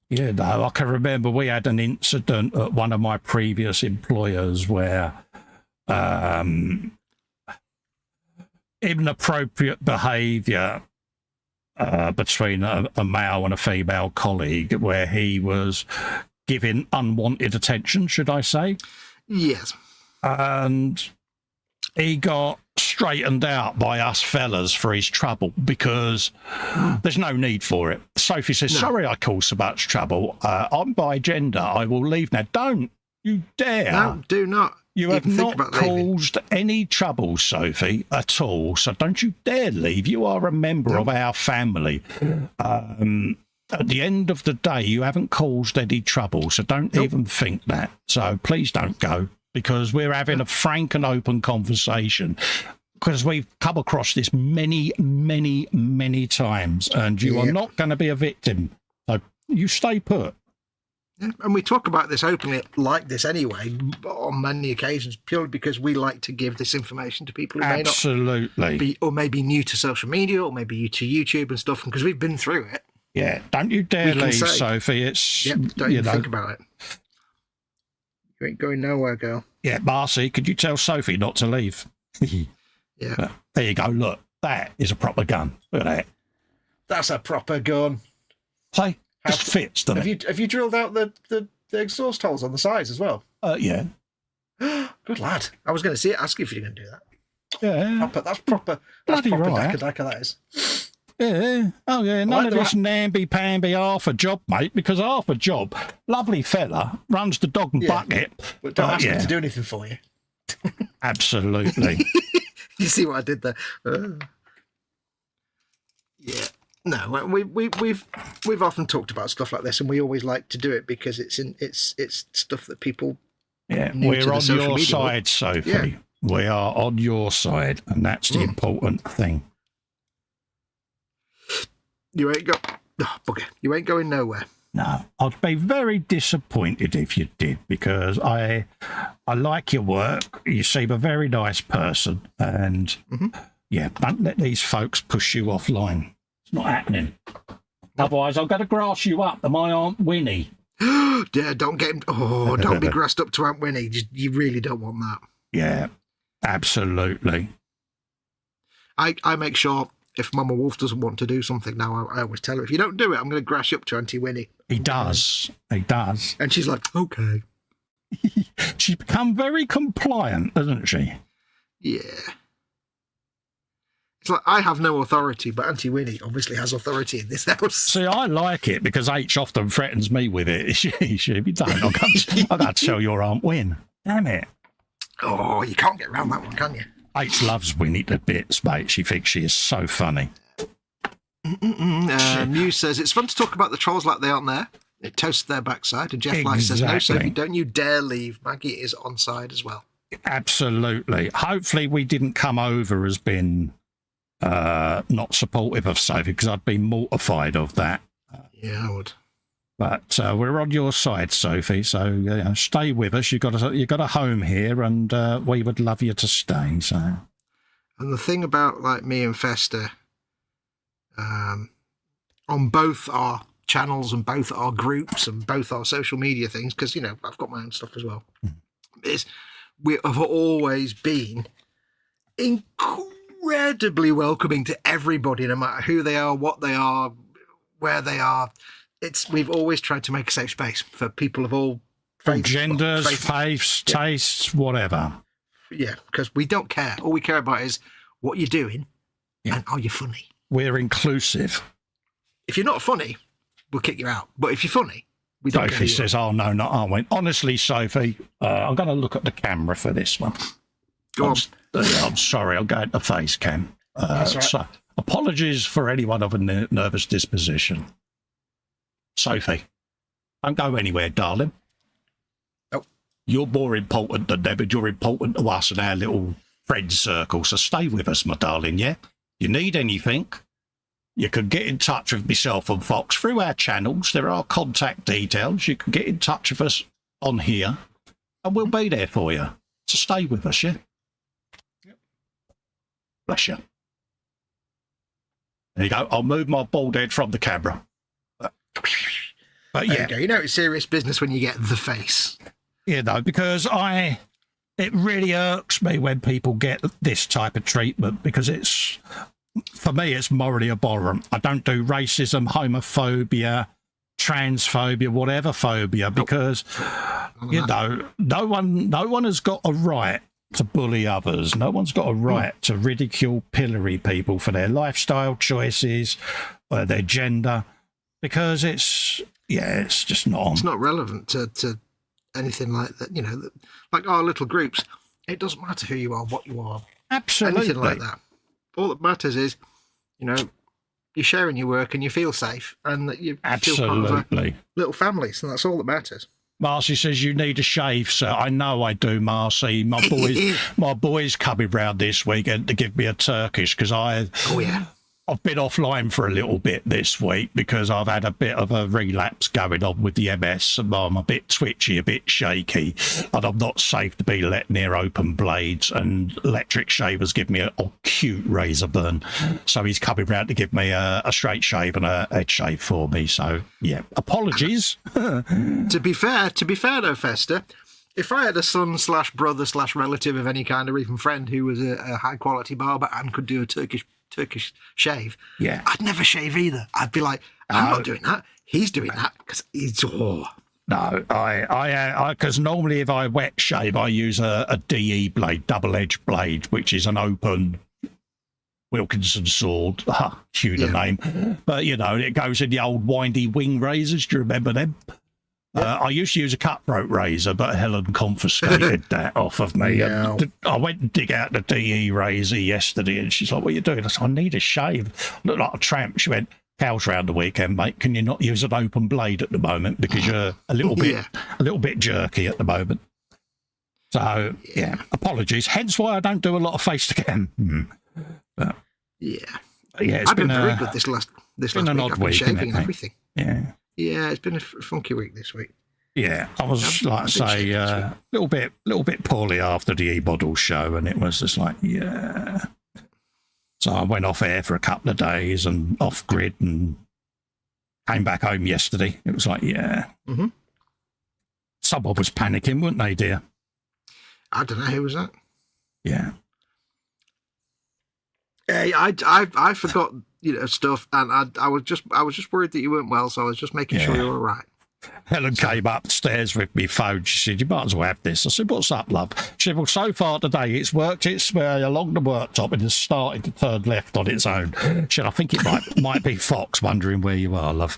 Yeah, no, I can remember we had an incident at one of my previous employers where inappropriate behaviour between a male and a female colleague, where he was giving unwanted attention, should I say? Yes. And he got straightened out by us fellas for his trouble, because there's no need for it. Sophie says, sorry I caused so much trouble. I'm by gender. I will leave now. Don't you dare. No, do not. You have not caused any trouble, Sophie, at all. So don't you dare leave. You are a member of our family. And at the end of the day, you haven't caused any trouble, so don't even think that. So please don't go, because we're having a frank and open conversation, because we've come across this many, many, many times, and you are not going to be a victim. So you stay put. Yeah, and we talk about this openly like this anyway, on many occasions, purely because we like to give this information to people who may not be, or maybe new to social media, or maybe new to YouTube and stuff, because we've been through it. Yeah, don't you dare leave, Sophie. It's don't even think about it. You ain't going nowhere, girl. Yeah, Marcy, could you tell Sophie not to leave? Yeah. There you go. Look, that is a proper gun. Look at that. That's a proper gun. See? Just fits, doesn't it? Have you drilled out the exhaust holes on the sides as well? Yeah. Good lad. I was going to ask you if you're going to do that. Yeah. That's proper. Bloody proper right. Dakka, that is. Yeah. Oh, yeah. None of this namby-pamby half a job, mate, because half a job, lovely fella, runs the dog and bucket. But don't ask him to do anything for you. Absolutely. You see what I did there? Yeah. No, we've often talked about stuff like this, and we always like to do it because it's stuff that people. Yeah, we're on your side, Sophie. Yeah. We are on your side, and that's the important thing. You ain't bugger. You ain't going nowhere. No, I'd be very disappointed if you did, because I like your work. You seem a very nice person, and yeah, don't let these folks push you offline. It's not happening. Otherwise, I'm going to grass you up to my Aunt Winnie. Yeah, don't get him. Oh, don't be grassed up to Aunt Winnie. You really don't want that. Yeah, absolutely. I make sure if Mama Wolf doesn't want to do something now, I always tell her, if you don't do it, I'm going to grass you up to Auntie Winnie. He does. He does. And she's like, okay. She's become very compliant, hasn't she? Yeah. It's like, I have no authority, but Auntie Winnie obviously has authority in this house. See, I like it because H often threatens me with it. If you don't, I'll go tell your Aunt Win. Damn it. Oh, you can't get around that one, can you? H loves Winnie to bits, mate. She thinks she is so funny. Muse says, it's fun to talk about the trolls like they aren't there. It toasts their backside. And Jeff Light says, no, Sophie, don't you dare leave. Maggie is on side as well. Absolutely. Hopefully we didn't come over as being not supportive of Sophie, because I'd be mortified of that. Yeah, I would. But we're on your side, Sophie, so stay with us. You got a home here, and we would love you to stay. So, and the thing about like me and Festa, on both our channels and both our groups and both our social media things, because I've got my own stuff as well, is we have always been incredibly welcoming to everybody, no matter who they are, what they are, where they are. We've always tried to make a safe space for people of all faiths, genders, faiths, tastes, whatever. Yeah, because we don't care. All we care about is what you're doing and are you funny. We're inclusive. If you're not funny, we'll kick you out. But if you're funny, we don't care. Sophie says, oh, no, not I went. Honestly, Sophie, I'm going to look at the camera for this one. Go on. I'm sorry, I'll go into face cam. That's right. So, apologies for anyone of a nervous disposition. Sophie, don't go anywhere, darling. Nope. You're more important than them, and you're important to us and our little friend circle, so stay with us, my darling, yeah? You need anything, you can get in touch with myself and Fox through our channels. There are contact details. You can get in touch with us on here, and we'll be there for you. So stay with us, yeah? Yep. Bless you. There you go. I'll move my bald head from the camera. But yeah, it's serious business when you get the face. Yeah, though, because it really irks me when people get this type of treatment, because for me, it's morally abhorrent. I don't do racism, homophobia, transphobia, whatever phobia, because no one has got a right to bully others. No one's got a right to ridicule, pillory people for their lifestyle choices or their gender. Because it's just not on. It's not relevant to anything like that, like our little groups. It doesn't matter who you are, what you are. Absolutely. Anything like that. All that matters is, you're sharing your work and you feel safe and that you feel part of Absolutely. a little family. So that's all that matters. Marcy says you need a shave, so I know I do, Marcy. My boy's coming round this weekend to give me a Turkish because I've been offline for a little bit this week because I've had a bit of a relapse going on with the MS and I'm a bit twitchy, a bit shaky, and I'm not safe to be let near open blades, and electric shavers give me a acute razor burn. So he's coming round to give me a straight shave and a head shave for me. So, yeah, apologies. To be fair though, Festa, if I had a son / brother / relative of any kind or even friend who was a high quality barber and could do a Turkish shave, I'd never shave either. I'd be like, I'm not doing that. He's doing that because he's No, I because normally if I wet shave, I use a DE blade, double-edged blade, which is an open Wilkinson sword. Cue the name. But, you know, it goes in the old windy wing razors. Do you remember them? I used to use a cutthroat razor, but Helen confiscated that off of me. Yeah. I went and dig out the DE razor yesterday, and she's like, "What are you doing?" I said, "I need a shave. I look like a tramp." She went, "Cows round the weekend, mate. Can you not use an open blade at the moment because you're a little bit jerky at the moment?" So yeah, apologies. Hence why I don't do a lot of face to cam. But, I've been very good this last week. I've been shaving and everything. Yeah, it's been a funky week this week. Yeah, I was like I say, a little bit poorly after the E-Model show, and it was just like, So I went off air for a couple of days and off grid, and came back home yesterday. It was like, someone was panicking, weren't they, dear? I don't know, who was that? Yeah. I forgot, stuff, and I was just worried that you weren't well, so I was just making sure you were all right. Helen came upstairs with me phone. She said, "You might as well have this." I said, "What's up, love?" She said, "Well, so far today, it's worked its way along the worktop and has started to turn left on its own." She said, "I think it might be Fox wondering where you are, love."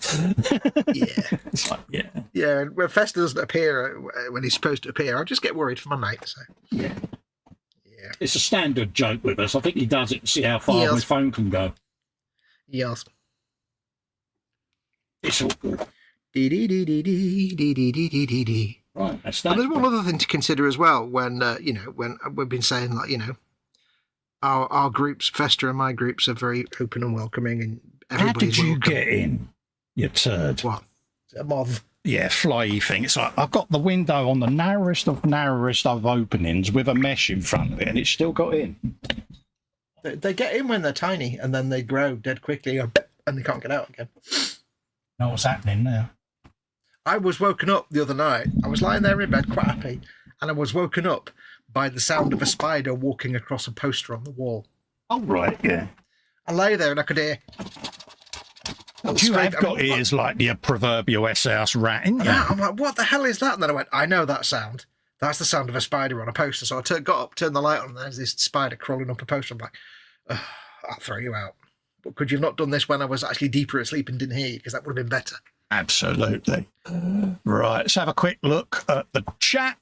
It's like, yeah. And when Festa doesn't appear when he's supposed to appear, I just get worried for my mate. So it's a standard joke with us. I think he does it to see how far his phone can go. Yes. It's all good. Right, that's that. And there's one other thing to consider as well when when we've been saying, like, our groups, Festa and my groups, are very open and welcoming, and everybody's welcome. How did you get in, you turd? What? A moth. Yeah, flyy thing. It's like I've got the window on the narrowest of openings with a mesh in front of it, and it's still got in. They get in when they're tiny, and then they grow dead quickly, and they can't get out again. Know what's happening now? I was woken up the other night. I was lying there in bed, quite happy, and I was woken up by the sound of a spider walking across a poster on the wall. Oh, right, yeah. I lay there and I could hear... You have got ears like the proverbial S-house rat, ain't you? I'm like, what the hell is that? And then I went, I know that sound. That's the sound of a spider on a poster. So I got up, turned the light on, and there's this spider crawling up a poster. I'm like, I'll throw you out. But could you have not done this when I was actually deeper asleep and didn't hear you? Because that would have been better. Absolutely. Right, let's have a quick look at the chat.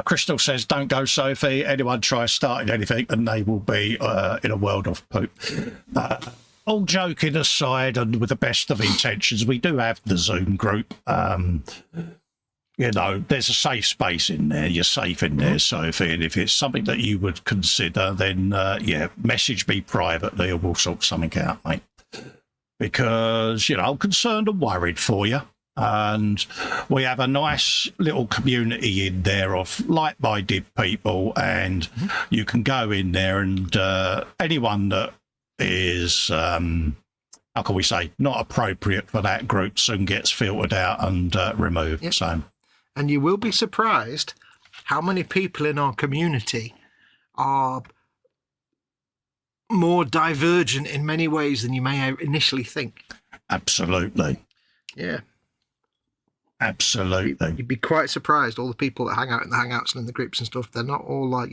Crystal says, "Don't go, Sophie. Anyone tries starting anything and they will be in a world of poop." All joking aside, and with the best of intentions, we do have the Zoom group. There's a safe space in there. You're safe in there, Sophie. And if it's something that you would consider, then, message me privately and we'll sort something out, mate. Because, I'm concerned and worried for you. And we have a nice little community in there of like-minded people. And you can go in there and anyone that is, how can we say, not appropriate for that group soon gets filtered out and removed. Yep. So. And you will be surprised how many people in our community are more divergent in many ways than you may initially think. Absolutely. Yeah. Absolutely. You'd be quite surprised, all the people that hang out in the hangouts and in the groups and stuff. They're not all like,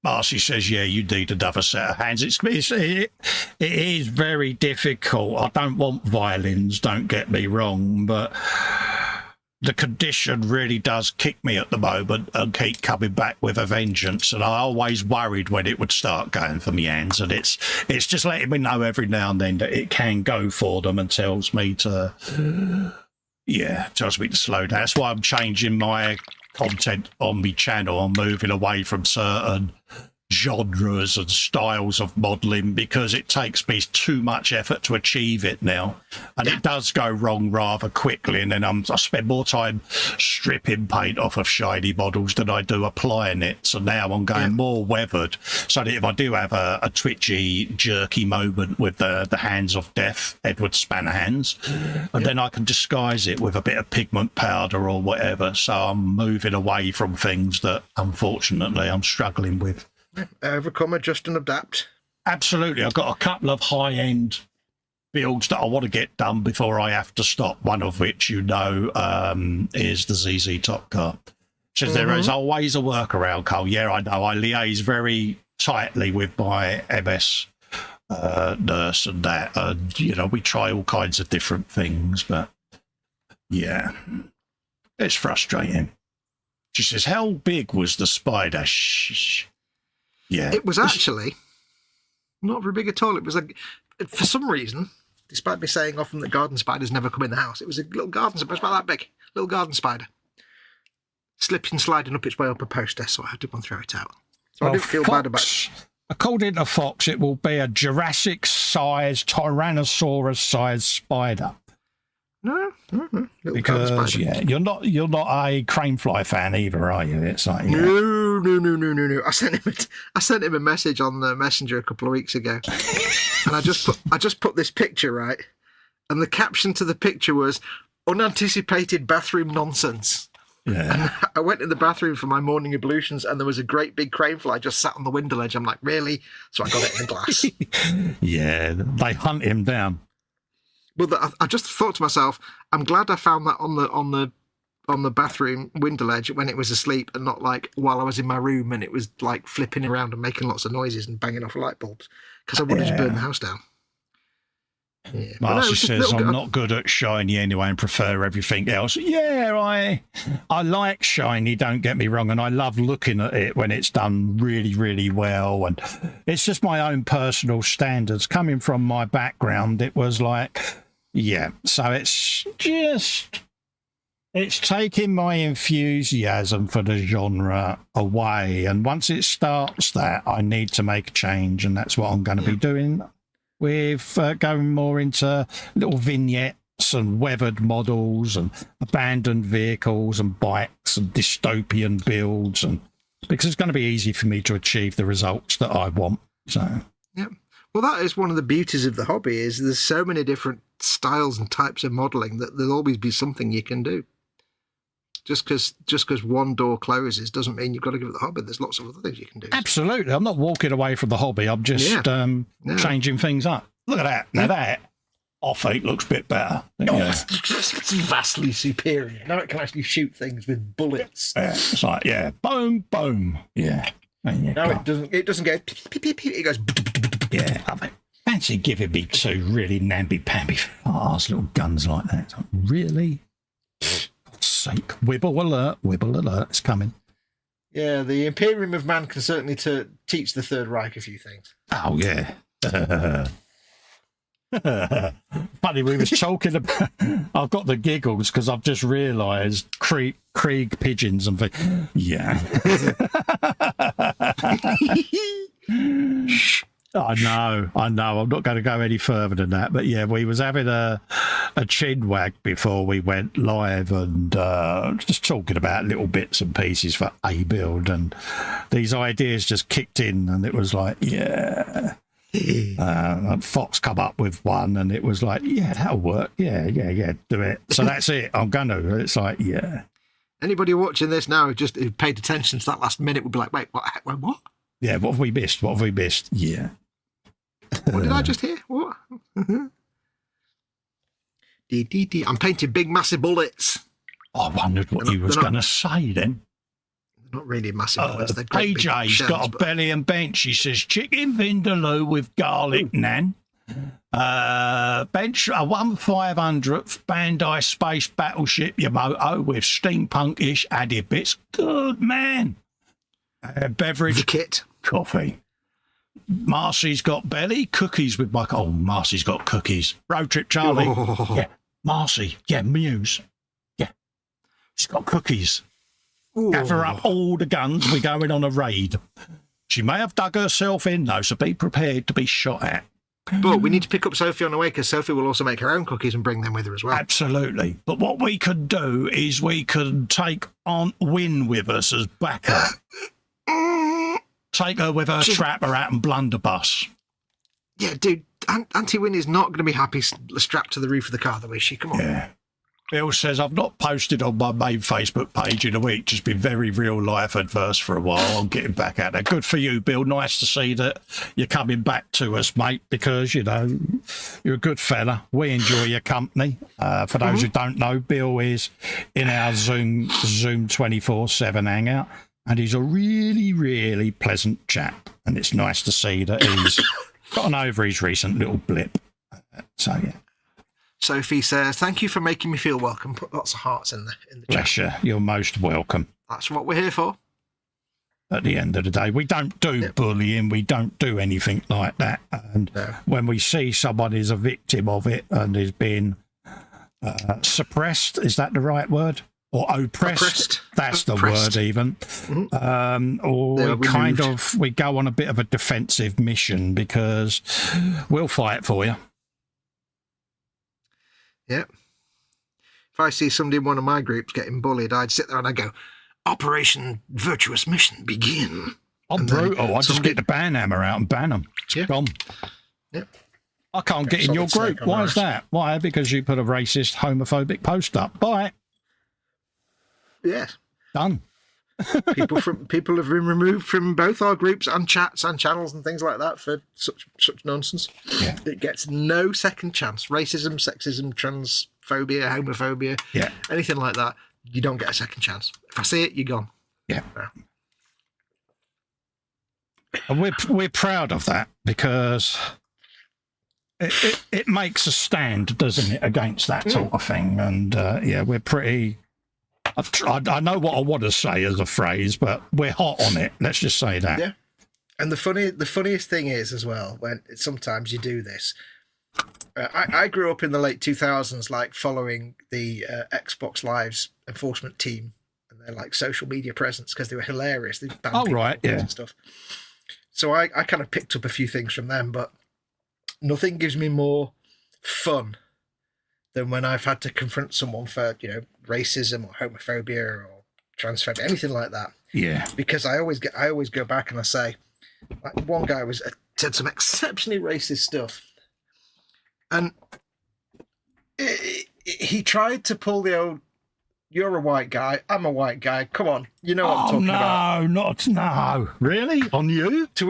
Marcy says, "Yeah, you need another set of hands." It is very difficult. I don't want violins, don't get me wrong, but the condition really does kick me at the moment and keep coming back with a vengeance. And I always worried when it would start going for my hands. And it's just letting me know every now and then that it can go for them and tells me to slow down. That's why I'm changing my content on my channel. I'm moving away from certain genres and styles of modelling because it takes me too much effort to achieve it now, and it does go wrong rather quickly, and then I spend more time stripping paint off of shiny models than I do applying it. So now I'm going more weathered, so that if I do have a twitchy jerky moment with the hands of death, Edward Spanner hands, and then I can disguise it with a bit of pigment powder or whatever. So I'm moving away from things that unfortunately I'm struggling with. Overcome, adjust and adapt. Absolutely. I've got a couple of high-end builds that I want to get done before I have to stop, one of which is the ZZ Top Car. So there is always a workaround, Cole. Yeah, I know. I liaise very tightly with my MS nurse and that. And, we try all kinds of different things, but, yeah, it's frustrating. She says, how big was the spider? Shh. Yeah, it was actually not very big at all. It was for some reason, despite me saying often that garden spiders never come in the house, it was a little garden spider, it was about that big, little garden spider, slipping, sliding up its way up a poster. So I had to go and throw it out. So I didn't feel bad about it. According to Fox, it will be a Jurassic-sized, Tyrannosaurus-sized spider. No. Because you're not a cranefly fan either, are you? It's like no. I sent him a message on the Messenger a couple of weeks ago, and I just put this picture right, and the caption to the picture was "unanticipated bathroom nonsense." Yeah. And I went in the bathroom for my morning ablutions, and there was a great big cranefly just sat on the window ledge. I'm like, really? So I got it in the glass. Yeah, they hunt him down. Well, I just thought to myself, I'm glad I found that on the bathroom window ledge when it was asleep, and not like while I was in my room and it was like flipping around and making lots of noises and banging off light bulbs, because I would have just burned the house down. Yeah. Marcy says I'm not good at shiny anyway and prefer everything else. Yeah, I like shiny, don't get me wrong, and I love looking at it when it's done really, really well. And it's just my own personal standards. Coming from my background, it was like, so it's taking my enthusiasm for the genre away. And once it starts that, I need to make a change, and that's what I'm going to be doing. With going more into little vignettes and weathered models and abandoned vehicles and bikes and dystopian builds, and because it's going to be easy for me to achieve the results that I want. So well, that is one of the beauties of the hobby, is there's so many different styles and types of modelling that there'll always be something you can do. Just because one door closes doesn't mean you've got to give it the hobby. There's lots of other things you can do. Absolutely. I'm not walking away from the hobby. I'm just changing things up. Look at that. Now that off-8 looks a bit better. It's vastly superior. Now it can actually shoot things with bullets. Yeah, it's like, boom, boom. Yeah. Now it doesn't go peep, peep, peep. It goes. Yeah. I fancy giving me two really namby-pamby fast little guns like that. It's like, really? Sake. Wibble alert, it's coming. Yeah, the Imperium of Man can certainly teach the Third Reich a few things. Oh, yeah. Funny, we was talking about... I've got the giggles because I've just realised Krieg pigeons and things. Yeah. I know. I'm not going to go any further than that. But yeah, we was having a chin wag before we went live, and just talking about little bits and pieces for a build, and these ideas just kicked in, and it was like, Fox come up with one, and it was like, that'll work. Yeah, do it. So that's it. I'm going to. It's like, Anybody watching this now who paid attention to that last minute would be like, wait, what? Yeah, what have we missed? Yeah. What did I just hear? What? I'm painting big, massive bullets. I wondered what you was going to say then. They're not really massive bullets. They're great AJ's got a belly and bench. He says, chicken vindaloo with garlic nan. Bench a 1/500th Bandai Space Battleship Yamato with steampunk-ish added bits. Good man. Beverage. The kit. Coffee. Marcy's got belly. Cookies with my... Oh, Marcy's got cookies. Road trip Charlie. Oh. Yeah. Marcy. Yeah, Muse. Yeah. She's got cookies. Ooh. Gather up all the guns. We're going on a raid. She may have dug herself in, though, so be prepared to be shot at. But we need to pick up Sophie on the way, because Sophie will also make her own cookies and bring them with her as well. Absolutely. But what we could do is we could take Aunt Win with us as backup. Take her with her trapper out and blunderbuss. Yeah, dude, Auntie Win is not going to be happy strapped to the roof of the car, though, is she? Come on. Yeah. Bill says, I've not posted on my main Facebook page in a week. Just been very real life adverse for a while. I'm getting back out there. Good for you, Bill. Nice to see that you're coming back to us, mate, because, you know, you're a good fella. We enjoy your company. For those who don't know, Bill is in our Zoom 24/7 hangout, and he's a really, really pleasant chap. And it's nice to see that he's gotten over his recent little blip. So, yeah. Sophie says, thank you for making me feel welcome. Put lots of hearts in the chat. Bless you. You're most welcome. That's what we're here for. At the end of the day, we don't do bullying. We don't do anything like that. And when we see someone is a victim of it and is being suppressed, is that the right word? Or oppressed? That's the word even. Or we go on a bit of a defensive mission, because we'll fight for you. Yeah. If I see somebody in one of my groups getting bullied, I'd sit there and I'd go, Operation Virtuous Mission, begin. I'm brutal. I just get the ban hammer out and ban them. Yeah. Gone. Yeah. I can't get in your group. Why is that? Why? Because you put a racist, homophobic post up. Bye. Yeah. Done. people have been removed from both our groups and chats and channels and things like that for such nonsense. Yeah. It gets no second chance. Racism, sexism, transphobia, homophobia, anything like that, you don't get a second chance. If I see it, you're gone. Yeah. And we're proud of that, because it makes a stand, doesn't it, against that sort of thing. And we're pretty... I know what I want to say as a phrase, but we're hot on it. Let's just say that. Yeah. And the funniest thing is, as well, when sometimes you do this. I grew up in the late 2000s, like following the Xbox Live's enforcement team and their like social media presence, because they were hilarious. They banned people and stuff. So I kind of picked up a few things from them, but nothing gives me more fun than when I've had to confront someone for, you know, racism or homophobia or transphobia, anything like that. Yeah. Because I always go back and I say, like, one guy said some exceptionally racist stuff, and he tried to pull the old, "You're a white guy, I'm a white guy. Come on, you know what I'm talking about." No, really? On you? To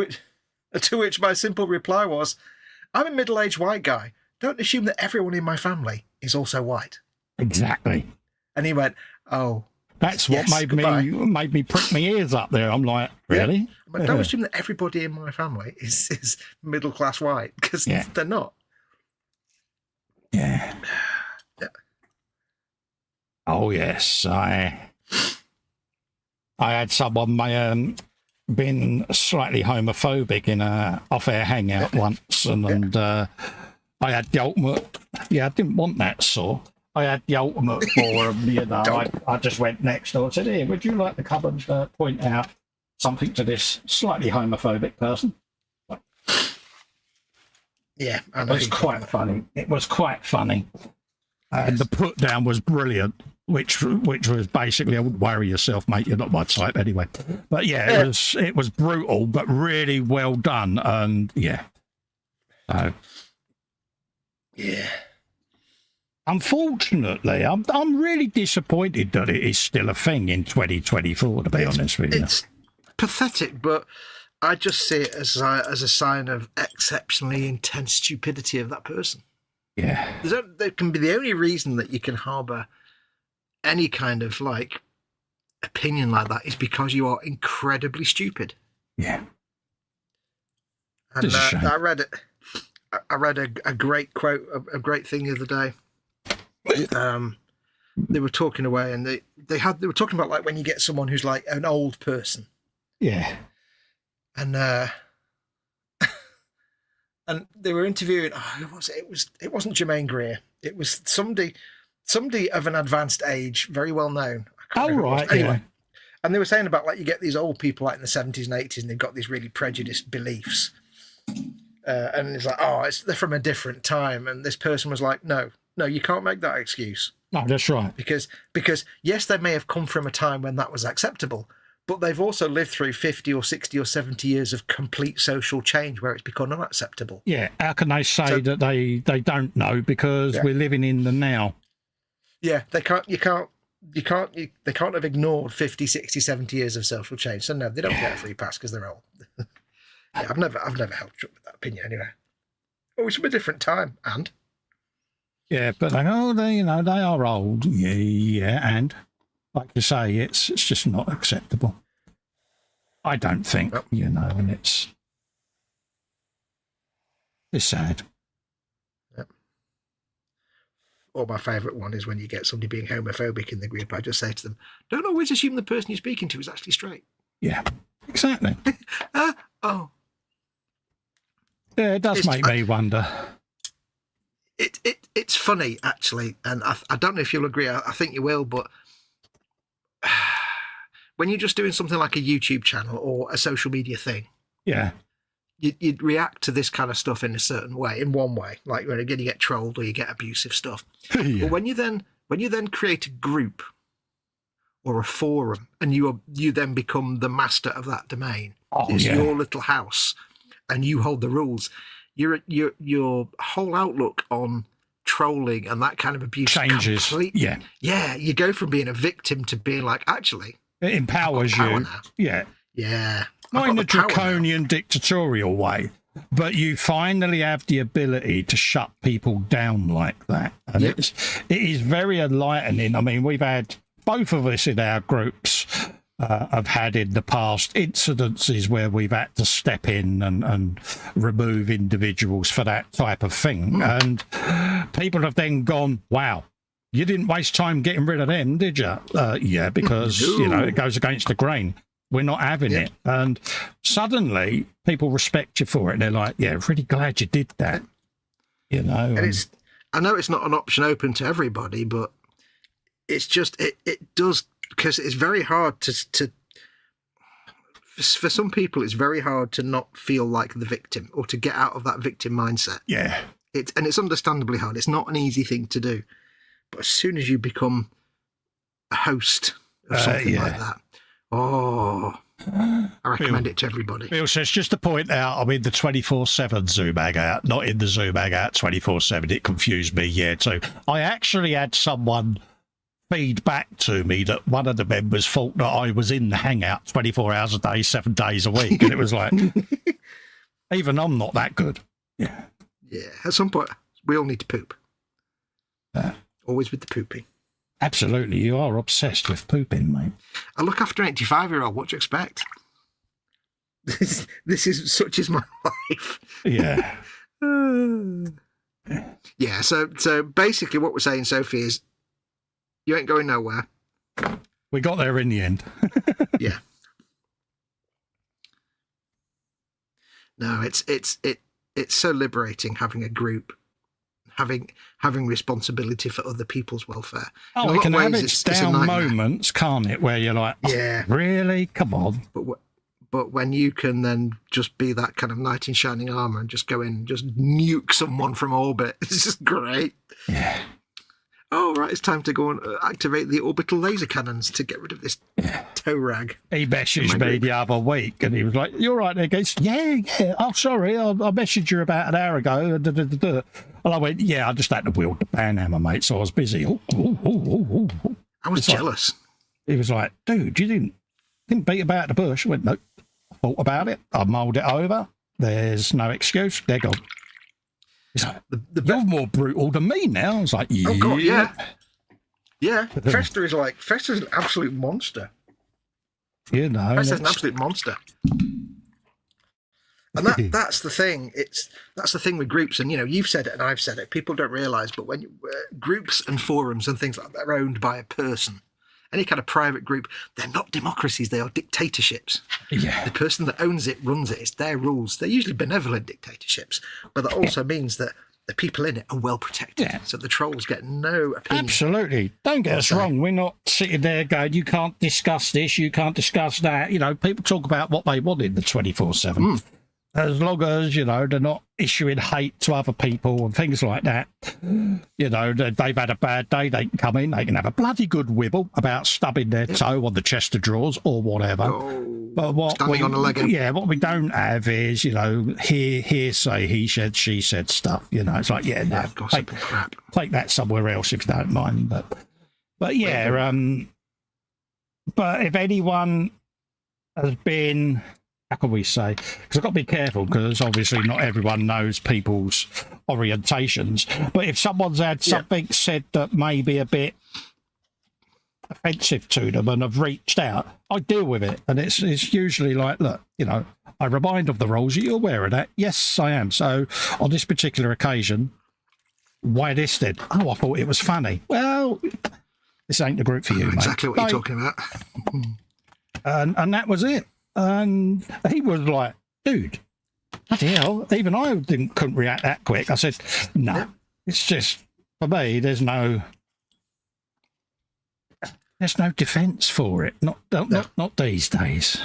which my simple reply was, "I'm a middle-aged white guy. Don't assume that everyone in my family is also white." Exactly. And he went, "Oh, that's what made me prick my ears up there." I'm like, really? But don't assume that everybody in my family is middle class white, because they're not. Yeah. Oh yes, I had someone been slightly homophobic in a off-air hangout once, and I had the ultimate. Yeah, I didn't want that sort. I had the ultimate for him, you know. I just went next door and said, "Here, would you like to come and point out something to this slightly homophobic person?" Yeah, it was quite funny. It was quite funny, and the put down was brilliant. Which was basically, "I wouldn't worry yourself, mate. You're not my type anyway." But yeah, it was brutal, but really well done, and yeah. Unfortunately, I'm really disappointed that it is still a thing in 2024. To be honest with you, it's pathetic, but I just see it as a sign of exceptionally intense stupidity of that person. Yeah, there can be the only reason that you can harbour any kind of like opinion like that is because you are incredibly stupid. Yeah, and I read it. I read a great quote, a great thing the other day. They were talking away, and they were talking about like when you get someone who's like an old person. Yeah. And and they were interviewing. It wasn't Jermaine Greer. It was somebody of an advanced age, very well known. Oh right. Anyway. Yeah. And they were saying about like you get these old people like in the 70s and 80s, and they've got these really prejudiced beliefs. And it's like, they're from a different time. And this person was like, no, you can't make that excuse. No, that's right. Because yes, they may have come from a time when that was acceptable, but they've also lived through 50 or 60 or 70 years of complete social change where it's become unacceptable. Yeah. How can they say that they don't know because we're living in the now? Yeah, they can't have ignored 50, 60, 70 years of social change. So no, they don't get a free pass because they're old. I've never helped up with that opinion anyway. Oh, it's from a different time, and but they are old. Yeah, and like you say, it's just not acceptable. I don't think, and it's sad. Yep. Or my favourite one is when you get somebody being homophobic in the group. I just say to them, don't always assume the person you're speaking to is actually straight. Yeah, exactly. Oh. Yeah, it does make me wonder. It's funny, actually, and I don't know if you'll agree. I think you will, but when you're just doing something like a YouTube channel or a social media thing, you'd react to this kind of stuff in a certain way, in one way, like when again you get trolled or you get abusive stuff. But when you then create a group or a forum, and you then become the master of that domain, it's your little house, and you hold the rules. Your whole outlook on trolling and that kind of abuse changes. Yeah. You go from being a victim to being like, actually, it empowers you. Now. Yeah. Not in a draconian dictatorial way, but you finally have the ability to shut people down like that, and it is very enlightening. I mean, we've had both of us in our groups. Have had in the past incidences where we've had to step in and remove individuals for that type of thing. And people have then gone, wow, you didn't waste time getting rid of them, did you? Yeah, because, it goes against the grain. We're not having it. And suddenly people respect you for it. And they're like, yeah, really glad you did that. And I know it's not an option open to everybody, but it's just, it does, because it's very hard to for some people, it's very hard to not feel like the victim or to get out of that victim mindset. Yeah. It's understandably hard. It's not an easy thing to do. But as soon as you become a host of something like that, I recommend it to everybody. Bill says, just to point out, I'm in the 24/7 Zoom hangout, not in the Zoom hangout 24/7. It confused me, too. I actually had someone feed back to me that one of the members thought that I was in the hangout 24 hours a day, 7 days a week. And it was like, even I'm not that good. Yeah. At some point, we all need to poop. Always with the pooping. Absolutely. You are obsessed with pooping, mate. I look after an 85-year-old. What do you expect? This is such is my life. Yeah. So basically what we're saying, Sophie, is you ain't going nowhere. We got there in the end. Yeah. No, it's so liberating having a group, having responsibility for other people's welfare. Oh, it can have its down moments, can't it? Where you're like, really? Come on. But when you can then just be that kind of knight in shining armor and just go in and just nuke someone from orbit, it's just great. Yeah. Oh, right, it's time to go and activate the orbital laser cannons to get rid of this tow rag. He messaged me the other week and he was like, you're right there, guys. Yeah. Oh, sorry, I messaged you about an hour ago. And I went, I just had to wield the panhammer, mate, so I was busy. I was jealous. He was like, dude, you didn't beat about the bush. I went, no, I thought about it. I mulled it over. There's no excuse. They're gone. He's like, you're more brutal than me now. I was like, Oh, God, yeah. Yeah, Festa is an absolute monster. Festa's an absolute monster. And that's the thing. That's the thing with groups, and you've said it and I've said it. People don't realise, but when groups and forums and things like that are owned by a person, any kind of private group, they're not democracies. They are dictatorships. Yeah. The person that owns it runs it. It's their rules. They're usually benevolent dictatorships, but that also means that the people in it are well protected. Yeah. So the trolls get no opinion. Absolutely. Don't get us wrong. We're not sitting there going, you can't discuss this, you can't discuss that. People talk about what they want in the 24/7. As long as, they're not issuing hate to other people and things like that. They've had a bad day, they can come in, they can have a bloody good wibble about stubbing their toe on the chest of drawers or whatever. But what we don't have is, hearsay, he said, she said stuff. It's like, take that somewhere else if you don't mind. But yeah, but if anyone has been... How can we say? Because I've got to be careful, because obviously not everyone knows people's orientations. But if someone's had something said that may be a bit offensive to them and have reached out, I deal with it. And it's usually like, look, I remind of the rules. Are you aware of that? Yes, I am. So on this particular occasion, why this then? Oh, I thought it was funny. Well, this ain't the group for you, mate. Exactly what you're talking about. and that was it. And he was like, dude, bloody hell, even I couldn't react that quick. I said, no, it's just, for me, there's no defence for it. Not these days.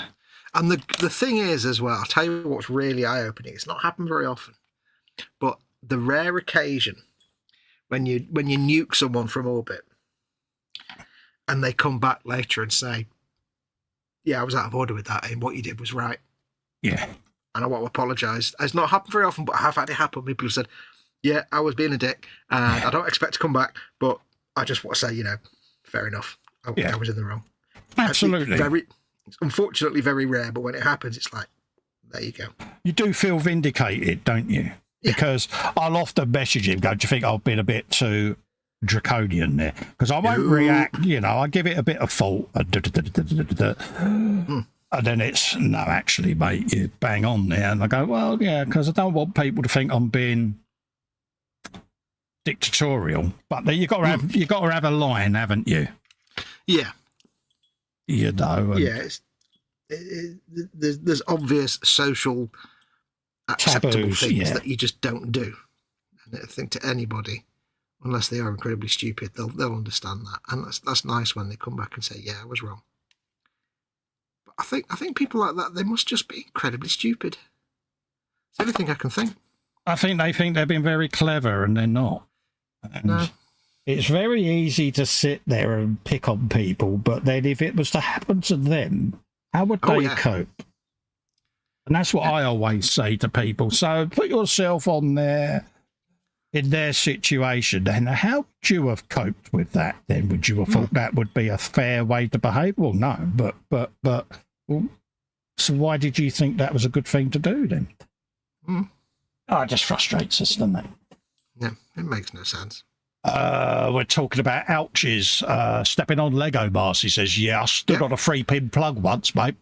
And the thing is as well, I'll tell you what's really eye-opening. It's not happened very often, but the rare occasion when you nuke someone from orbit and they come back later and say, yeah, I was out of order with that, and what you did was right. Yeah. And I want to apologise. It's not happened very often, but I have had it happen. People have said, yeah, I was being a dick, and I don't expect to come back, but I just want to say, fair enough. I was in the wrong. Absolutely. It's unfortunately very rare, but when it happens, it's like, there you go. You do feel vindicated, don't you? Yeah. Because I'll often message him, go, do you think I've been a bit too draconian there? Because I won't react, I give it a bit of fault. And then it's, no, actually, mate, you bang on there. And I go, well, yeah, because I don't want people to think I'm being dictatorial. But then you've got to have a line, haven't you? Yeah. And there's obvious social acceptable taboos, things that you just don't do. And I think to anybody, unless they are incredibly stupid, they'll understand that, and that's nice when they come back and say, "Yeah, I was wrong." But I think people like that, they must just be incredibly stupid. It's the only thing I can think. I think they think they've been very clever, and they're not. And no. It's very easy to sit there and pick on people, but then if it was to happen to them, how would they cope? And that's what I always say to people. So put yourself in their situation, and how would you have coped with that then? Would you have thought that would be a fair way to behave? Well, no, but so why did you think that was a good thing to do then? Oh, it just frustrates us, doesn't it? Yeah, it makes no sense. We're talking about ouches, stepping on Lego bars. He says, yeah, I stood on a 3-pin plug once, mate.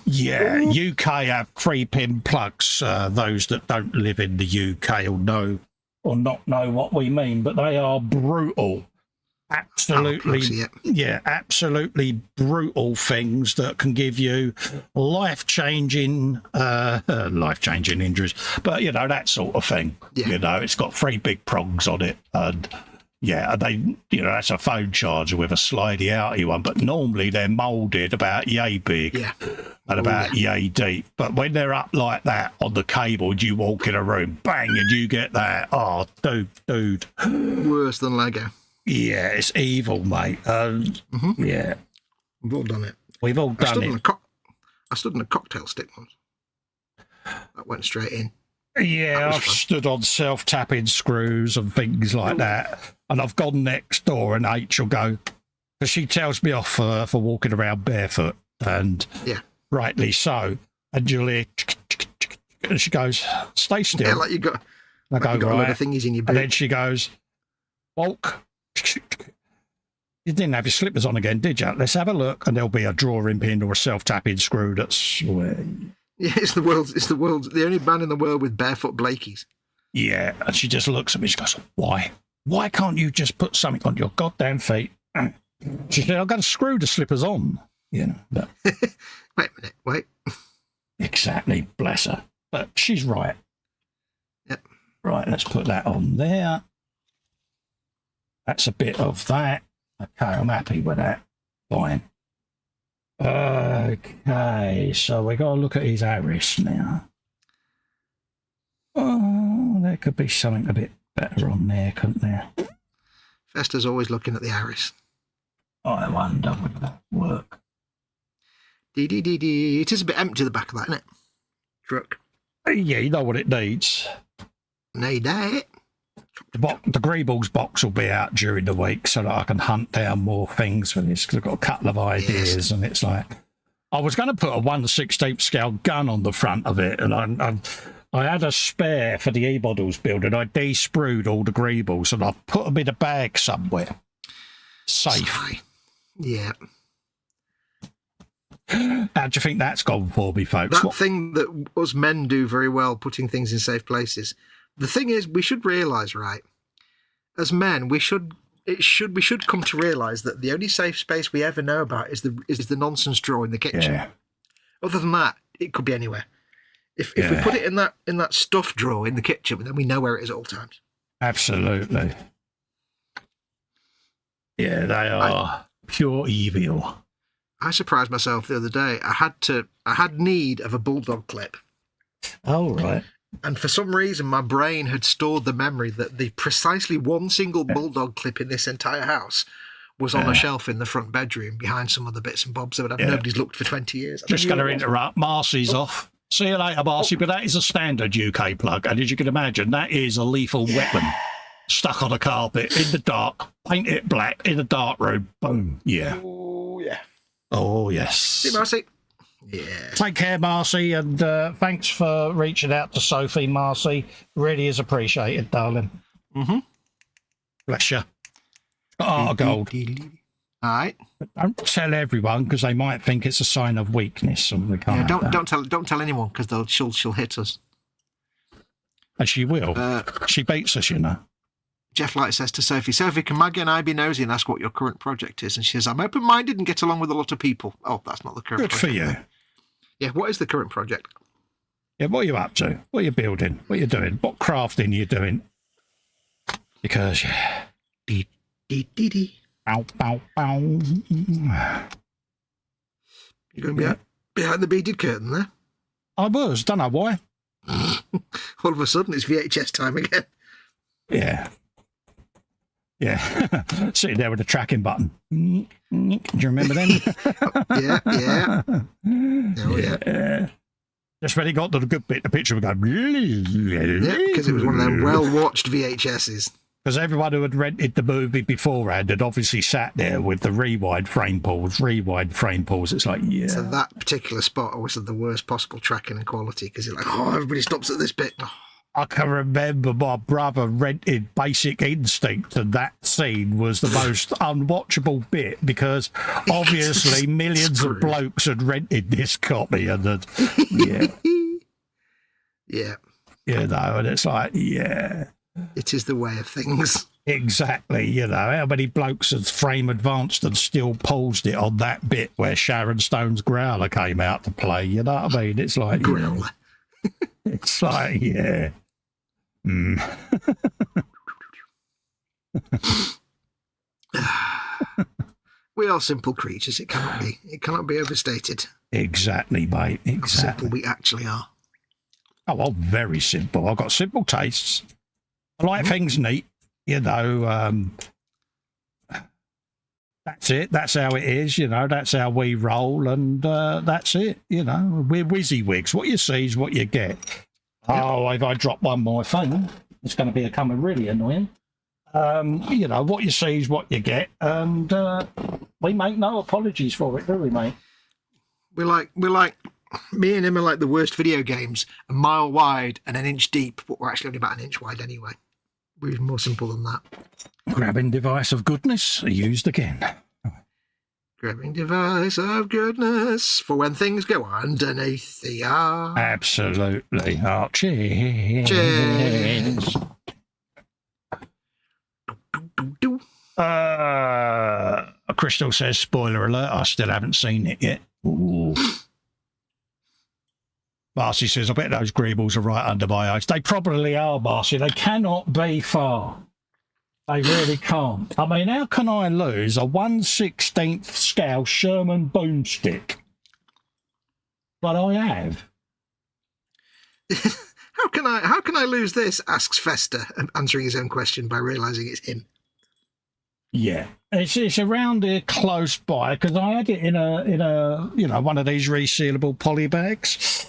Yeah, UK have 3-pin plugs. Those that don't live in the UK will know or not know what we mean, but they are brutal. Absolutely, absolutely brutal things that can give you life-changing injuries. But, that sort of thing. Yeah. It's got 3 big prongs on it. And, they, that's a phone charger with a slidey outy one. But normally they're moulded about yay big and about yay deep. But when they're up like that on the cable and you walk in a room, bang, and you get that. Oh, dude. Worse than Lego. Yeah, it's evil, mate. Yeah. We've all done it. We've all done it. I stood on a cocktail stick once. That went straight in. Yeah, I've stood on self-tapping screws and things like that. And I've gone next door and H will go, because she tells me off for walking around barefoot. And rightly so. And Julie, and she goes, stay still. Yeah, like you got, I go, got a lot of thingies in your boot. And then she goes, walk. You didn't have your slippers on again, did you? Let's have a look. And there'll be a drawing pin or a self-tapping screw that's... Yeah, it's the only man in the world with barefoot Blakeys. Yeah, and she just looks at me. She goes, "Why? Why can't you just put something on your goddamn feet?" She said, "I've got to screw the slippers on." You know. But wait a minute. Wait. Exactly. Bless her. But she's right. Yep. Right. Let's put that on there. That's a bit of that. Okay, I'm happy with that. Fine. Okay, so we got to look at his iris now. Oh, there could be something a bit better on there, couldn't there? Festa's always looking at the iris. I wonder would that work. It is a bit empty, the back of that, isn't it? Truck. Yeah, you know what it needs. Need that. The Greebles box will be out during the week so that I can hunt down more things for this, because I've got a couple of ideas. Yes. And it's like, I was going to put a 1/16 scale gun on the front of it, and I had a spare for the KA.Models build, and I de-sprued all the Greebles, and I've put them in a bag somewhere. Safe. Yeah. How do you think that's gone for me, folks? That thing that us men do very well, putting things in safe places. The thing is, we should realise, right? As men, we should come to realise that the only safe space we ever know about is the nonsense drawer in the kitchen. Yeah. Other than that, it could be anywhere. If we put it in that stuff drawer in the kitchen, then we know where it is at all times. Absolutely. Yeah, they are pure evil. I surprised myself the other day. I had need of a bulldog clip. Oh, right. And for some reason, my brain had stored the memory that the precisely one single bulldog clip in this entire house was on a shelf in the front bedroom behind some other bits and bobs that nobody's looked for 20 years. Just going to interrupt. Marcy's off. See you later, Marcy. But that is a standard UK plug. And as you can imagine, that is a lethal weapon. Stuck on a carpet in the dark, paint it black in a dark room. Boom. Yeah. Oh, yeah. Oh, yes. See you, Marcy. Yeah. Take care, Marcy, and thanks for reaching out to Sophie, Marcy. Really is appreciated, darling. Mm-hmm. Bless you. Heart of gold. All right. But don't tell everyone, because they might think it's a sign of weakness, and we can't. Yeah, don't tell anyone, because she'll hit us. And she will. She beats us, you know. Jeff Light says to Sophie, can Maggie and I be nosy and ask what your current project is? And she says, I'm open-minded and get along with a lot of people. Oh, that's not the current project. Good for you. Yeah, what is the current project? Yeah, what are you up to? What are you building? What are you doing? What crafting are you doing? Because, yeah. Bow, bow, bow. You're going to be behind the beaded curtain there? I was. Don't know why. All of a sudden, it's VHS time again. Yeah. Yeah. Sitting there with a tracking button. Do you remember them? Yeah. Oh, yeah. Just when he got to the good bit, the picture would go. Yeah, because it was one of them well-watched VHSs. Because everyone who had rented the movie beforehand had obviously sat there with the rewind frame pause. It's like, yeah. So that particular spot always had the worst possible tracking and quality, because you're like, oh, everybody stops at this bit. Oh. I can remember my brother rented Basic Instinct, and that scene was the most unwatchable bit, because obviously millions of blokes had rented this copy, and yeah. You know, and it's like, yeah. It is the way of things. Exactly, you know, how many blokes had frame advanced and still paused it on that bit where Sharon Stone's growler came out to play, you know what I mean? It's like, growler. It's like, yeah. We are simple creatures. It cannot be overstated. Exactly, mate. Exactly. How simple we actually are. Oh, well, very simple. I've got simple tastes. I like things neat, you know. That's it. That's how it is, you know. That's how we roll, and that's it, you know. We're WYSIWYGs. What you see is what you get. Oh, if I drop one more thing, it's going to become really annoying. You know, what you see is what you get, and we make no apologies for it, do we, mate? We're like, me and him are like the worst video games, a mile wide and an inch deep, but we're actually only about an inch wide anyway. We're more simple than that. Grabbing device of goodness, used again. Grabbing device of goodness for when things go underneath the arm. Absolutely. Oh, cheers. Cheers. Crystal says, spoiler alert, I still haven't seen it yet. Ooh. Marcy says, I bet those greebles are right under my eyes. They probably are, Marcy. They cannot be far. They really can't. I mean, how can I lose a 1/16th scale Sherman boomstick? But I have. How can I lose this? Asks Festa, answering his own question by realising it's him. Yeah, it's around here close by because I had it in a one of these resealable poly bags,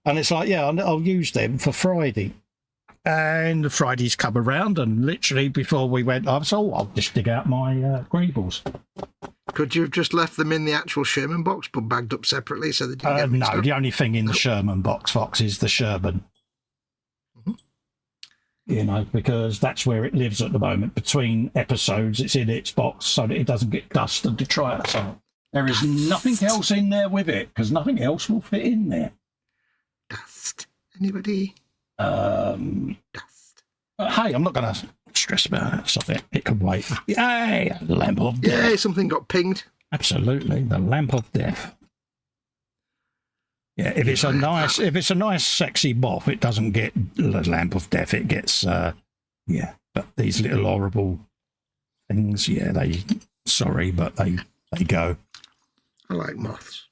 and it's like, yeah, I'll use them for Friday. And Friday's come around, and literally before we went, I was, I'll just dig out my greebles. Could you have just left them in the actual Sherman box, but bagged up separately so they didn't get mixed No, up? the only thing in the Sherman box, Fox, is the Sherman. You know, because that's where it lives at the moment. Between episodes, it's in its box so that it doesn't get dust and detritus on it. There is nothing else in there with it, because nothing else will fit in there. Dust. Anybody? Dust. Hey, I'm not going to stress about it. Something it can wait. Yay! The lamp of death. Yay! Something got pinged. Absolutely, the lamp of death. Yeah, if it's a nice, sexy moth, it doesn't get the lamp of death. It gets, But these little horrible things, but they go. I like moths.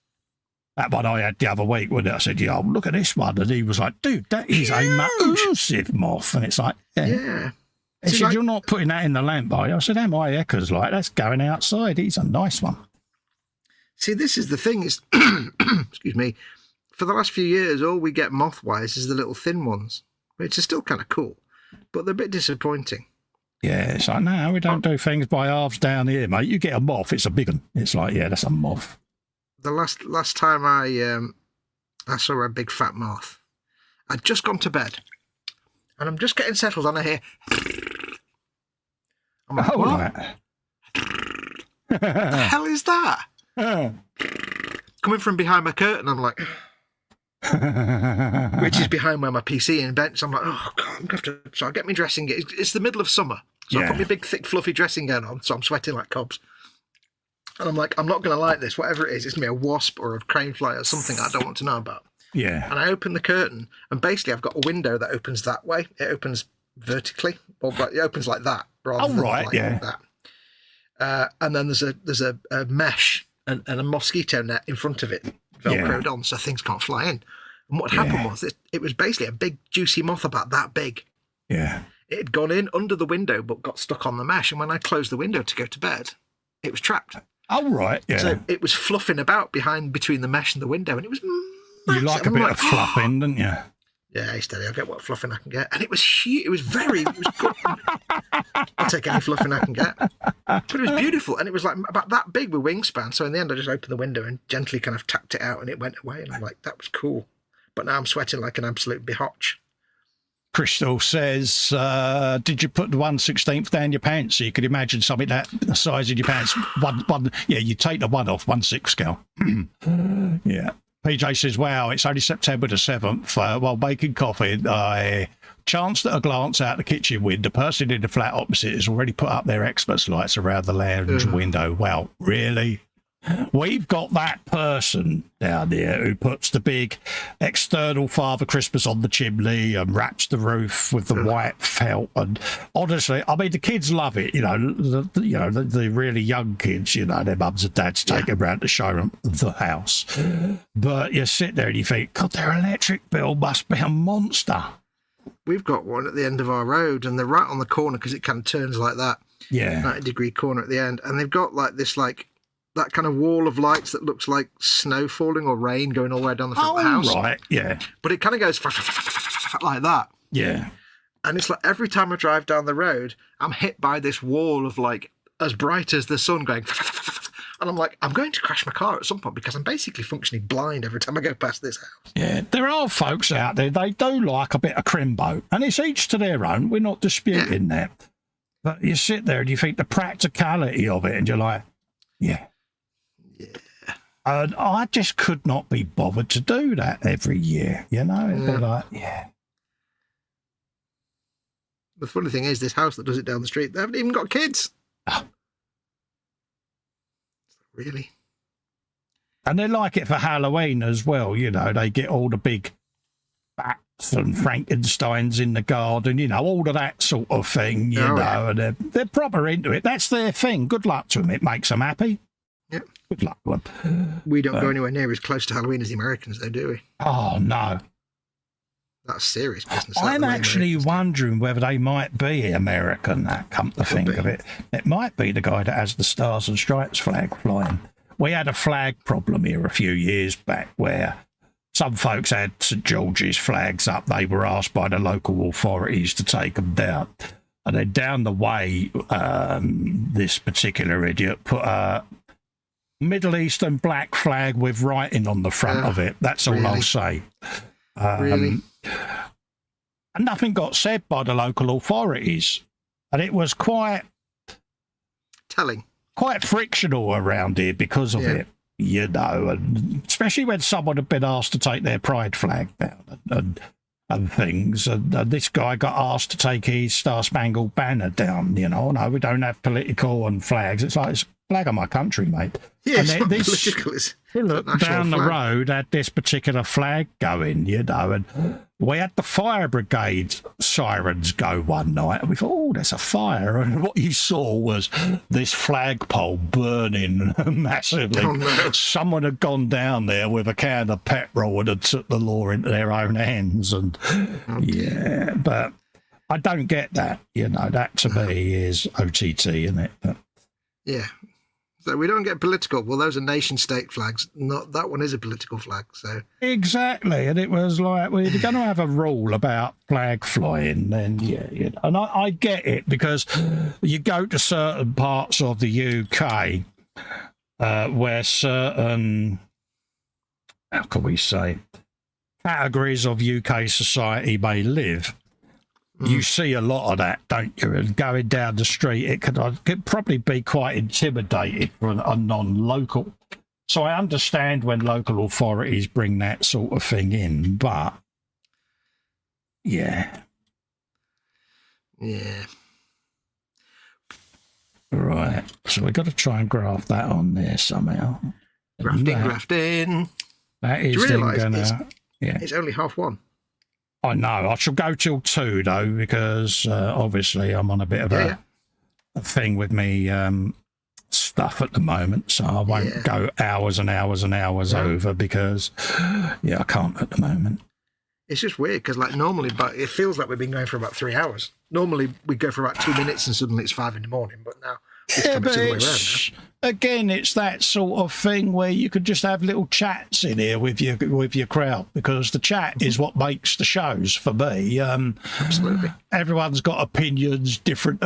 That one I had the other week, when I said, "Yeah, look at this one," and he was like, "Dude, that is a massive moth," and it's like, yeah. He said, "You're not putting that in the lamp, are you?" I said, "Am I?" Because that's going outside. He's a nice one. See, this is the thing. Is excuse me. For the last few years, all we get moth-wise is the little thin ones, which are still kind of cool, but they're a bit disappointing. Yeah, it's like, no, we don't do things by halves down here, mate. You get a moth, it's a big one. It's like, yeah, that's a moth. The last time I saw a big fat moth, I'd just gone to bed, and I'm just getting settled on here. I'm like, what? Right. What the hell is that? Coming from behind my curtain, I'm like, which is behind where my PC and bench. I'm like, oh God, I'm going to have to. So I get my dressing gown. It's the middle of summer, so I put my big, thick, fluffy dressing gown on, so I'm sweating like cobs. And I'm like, I'm not going to like this. Whatever it is, it's going to be a wasp or a crane fly or something I don't want to know about. Yeah. And I open the curtain, and basically I've got a window that opens that way. It opens vertically, or it opens like that rather than like that. And then there's a mesh and a mosquito net in front of it, velcroed on, so things can't fly in. And what happened was it was basically a big juicy moth about that big. Yeah. It had gone in under the window but got stuck on the mesh, and when I closed the window to go to bed, it was trapped. Oh, right, yeah. So it was fluffing about between the mesh and the window, and it was massive. You like a bit of fluffing, don't you? Yeah, steady. I'll get what fluffing I can get. And it was huge. It was good. I'll take any fluffing I can get. But it was beautiful, and it was like about that big with wingspan. So in the end, I just opened the window and gently kind of tapped it out, and it went away. And I'm like, that was cool. But now I'm sweating like an absolute behotch. Crystal says, did you put the 1/16th down your pants so you could imagine something that the size of your pants? You take the 1 off, 1/6 scale. Yeah. PJ says, wow, it's only September the 7th. While making coffee, I chanced at a glance out the kitchen window. The person in the flat opposite has already put up their Xmas lights around the lounge window. Wow, really? We've got that person down there who puts the big external Father Christmas on the chimney and wraps the roof with the white felt. And honestly, I mean, the kids love it. The really young kids. Their mums and dads take them around to show them the house. But you sit there and you think, God, their electric bill must be a monster. We've got one at the end of our road, and they're right on the corner because it kind of turns like that. Yeah, 90-degree corner at the end, and they've got that kind of wall of lights that looks like snow falling or rain going all the way down the front of the house. Right, yeah. But it kind of goes like that. Yeah. And it's like every time I drive down the road, I'm hit by this wall of as bright as the sun going. And I'm like, I'm going to crash my car at some point because I'm basically functioning blind every time I go past this house. Yeah, there are folks out there, they do like a bit of crimbo. And it's each to their own. We're not disputing that. But you sit there and you think the practicality of it, and you're like, yeah. And I just could not be bothered to do that every year, you know? It'd be like, yeah. The funny thing is, this house that does it down the street, they haven't even got kids. Oh. Really? And they like it for Halloween as well, you know. They get all the big bats and Frankensteins in the garden, you know, all of that sort of thing, you know. And they're proper into it. That's their thing. Good luck to them. It makes them happy. Yep. Good luck to them. We don't go anywhere near as close to Halloween as the Americans, though, do we? Oh, no. That's serious business. I'm actually wondering whether they might be American, that come to think of it. It might be the guy that has the Stars and Stripes flag flying. We had a flag problem here a few years back where some folks had St George's flags up. They were asked by the local authorities to take them down. And then down the way, this particular idiot put a Middle Eastern black flag with writing on the front of it. That's all I'll say. Really? And nothing got said by the local authorities. And it was quite frictional around here because of it, you know, and especially when someone had been asked to take their pride flag down and things. And this guy got asked to take his Star Spangled Banner down, you know. No, we don't have political and flags. It's like, it's a flag of my country, mate. Yeah, and it's not political. It's look, down the road had this particular flag going, you know, and we had the fire brigade sirens go one night, and we thought, oh, there's a fire. And what you saw was this flagpole burning massively. Oh, no. Someone had gone down there with a can of petrol and had took the law into their own hands. And yeah, but I don't get that, you know. That to me is OTT, isn't it? But, yeah. So we don't get political. Well, those are nation-state flags. Not that one is a political flag. So exactly, and it was like, well, you're going to have a rule about flag flying, then yeah, you know. And I get it, because you go to certain parts of the UK where certain, how can we say, categories of UK society may live. You see a lot of that, don't you? And going down the street, it could probably be quite intimidating for a non-local. So I understand when local authorities bring that sort of thing in, but yeah. Yeah. Right. So we've got to try and graph that on there somehow. Grafting. That is then gonna, it's only 1:30. I know. I shall go till 2 though, because obviously I'm on a bit of a thing with me stuff at the moment, so I won't go hours and hours and hours over, because I can't at the moment. It's just weird, because like normally, but it feels like we've been going for about 3 hours. Normally we go for about 2 minutes and suddenly it's 5 a.m, but now it's coming to the way around now. Again, it's that sort of thing where you could just have little chats in here with your crowd, because the chat is what makes the shows for me. Absolutely. Everyone's got opinions, different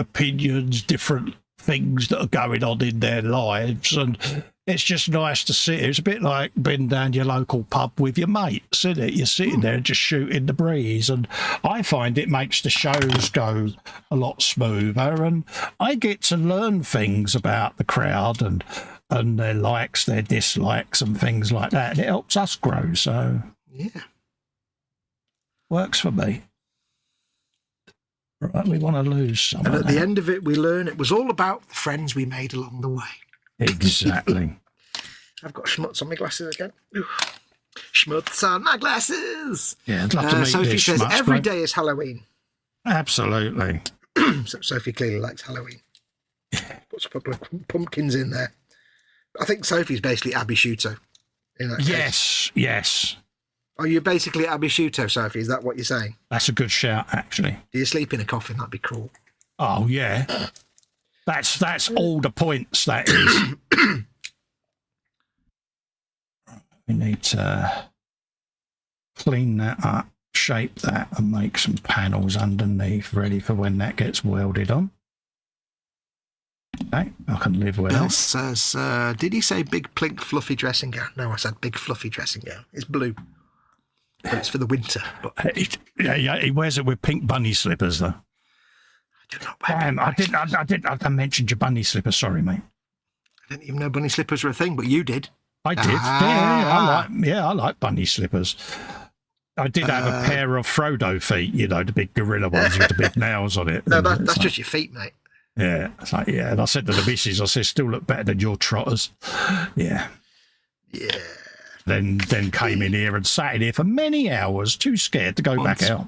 things that are going on in their lives, and it's just nice to sit here. It's a bit like being down your local pub with your mates, isn't it? You're sitting there and just shooting the breeze, and I find it makes the shows go a lot smoother, and I get to learn things about the crowd and their likes, their dislikes and things like that, and it helps us grow, so works for me. Right, we want to lose some. And at the end of it, we learn it was all about the friends we made along the way. Exactly. I've got schmutz on my glasses again. Ooh. Schmutz on my glasses. Yeah, I'd love to meet Sophie this says schmutz, every mate. day is Halloween. Absolutely. So Sophie clearly likes Halloween. Puts a couple of pumpkins in there. I think Sophie's basically Abby Shuto. Yes. Are you basically Abby Shuto, Sophie? Is that what you're saying? That's a good shout, actually. Do you sleep in a coffin? That'd be cruel. Oh, yeah. That's all the points, that is. We need to clean that up, shape that, and make some panels underneath ready for when that gets welded on. Okay, I can live with Bill it. says, did he say big, plink, fluffy dressing gown? No, I said big, fluffy dressing gown. It's blue. But it's for the winter. But He wears it with pink bunny slippers, though. I do not wear I mentioned your bunny slippers. Sorry, mate. I didn't even know bunny slippers were a thing, but you did. I did. I like bunny slippers. I did have a pair of Frodo feet, you know, the big gorilla ones with the big nails on it. No, that's just your feet, mate. Yeah, it's like, yeah. And I said to the missus, I said, still look better than your trotters. Yeah. Yeah. Then came in here and sat in here for many hours, too scared to go back out.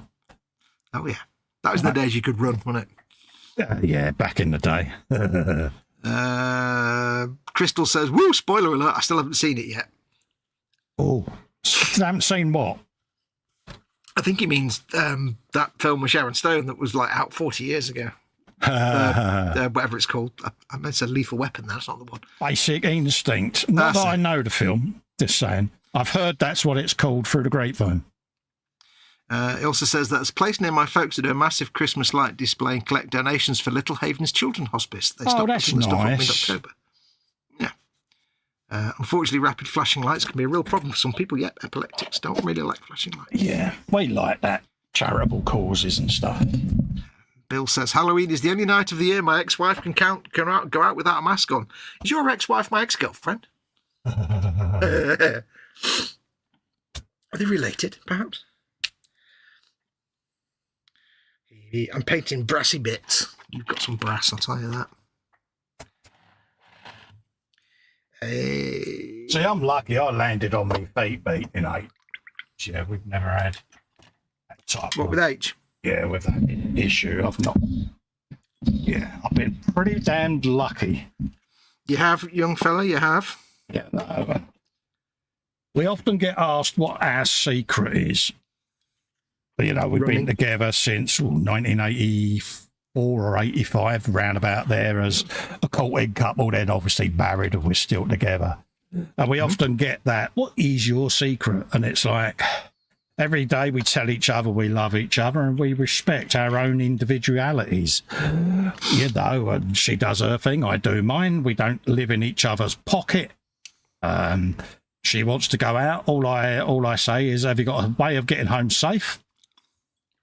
Oh, yeah. That was the days you could run, wasn't it? Yeah, back in the day. Crystal says, woo, spoiler alert, I still haven't seen it yet. Oh, I haven't seen what? I think he means that film with Sharon Stone that was like out 40 years ago. Whatever it's called. I meant to say Lethal Weapon. That's not the one. Basic Instinct. Not that I know the film. Just saying. I've heard that's what it's called through the grapevine. It also says that there's a place near my folks that do a massive Christmas light display and collect donations for Little Havens Children's Hospice. They stopped putting the stuff up mid-October. Yeah. Unfortunately, rapid flashing lights can be a real problem for some people. Yet epileptics don't really like flashing lights. Yeah, we like that. Charitable causes and stuff. Bill says, Halloween is the only night of the year my ex-wife can go out without a mask on. Is your ex-wife my ex-girlfriend? Are they related, perhaps? I'm painting brassy bits. You've got some brass, I'll tell you that. See, I'm lucky I landed on my feet beat in 8. Yeah, we've never had that type with H? Yeah, with that issue. I've been pretty damned lucky. You have, young fella, you have? Yeah, no. We often get asked what our secret is. You know, we've been together since 1984 or 85, round about there, as a courting couple, then obviously married and we're still together. And we often get that, what is your secret? And it's like, every day we tell each other we love each other and we respect our own individualities. You know, and she does her thing, I do mine. We don't live in each other's pocket. She wants to go out. All I say is, have you got a way of getting home safe?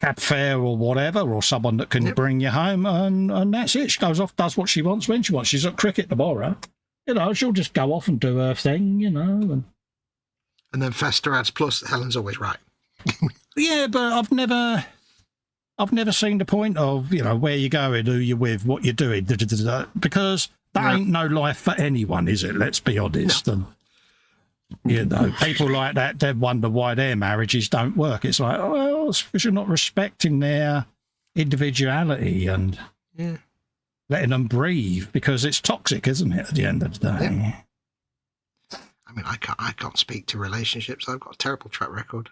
Cab fare or whatever, or someone that can bring you home, and that's it. She goes off, does what she wants when she wants. She's at cricket tomorrow. You know, she'll just go off and do her thing, you know. And then Festa adds, plus Helen's always right. Yeah, but I've never seen the point of, you know, where you're going, who you're with, what you're doing, because that ain't no life for anyone, is it? Let's be honest. No. And, you know, people like that, they wonder why their marriages don't work. It's like, oh, well, it's because you're not respecting their individuality and letting them breathe, because it's toxic, isn't it, at the end of the day? Yeah. I mean, I can't speak to relationships. I've got a terrible track record.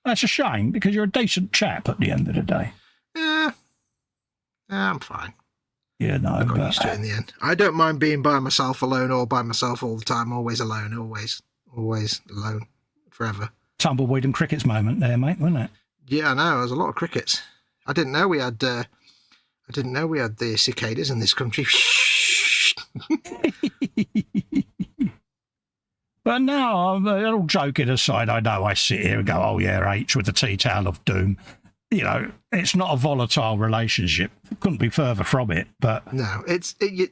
That's a shame, because you're a decent chap at the end of the day. Yeah, I'm fine. Yeah, no, I got used to it in the end. I don't mind being by myself alone or by myself all the time. Always alone, always alone, forever. Tumbleweed and crickets moment there, mate, wasn't it? Yeah, I know. There's a lot of crickets. I didn't know we had the cicadas in this country. But no, all joking aside, I know I sit here and go, oh yeah, H with the tea towel of doom. You know, it's not a volatile relationship. Couldn't be further from it. But no, it's the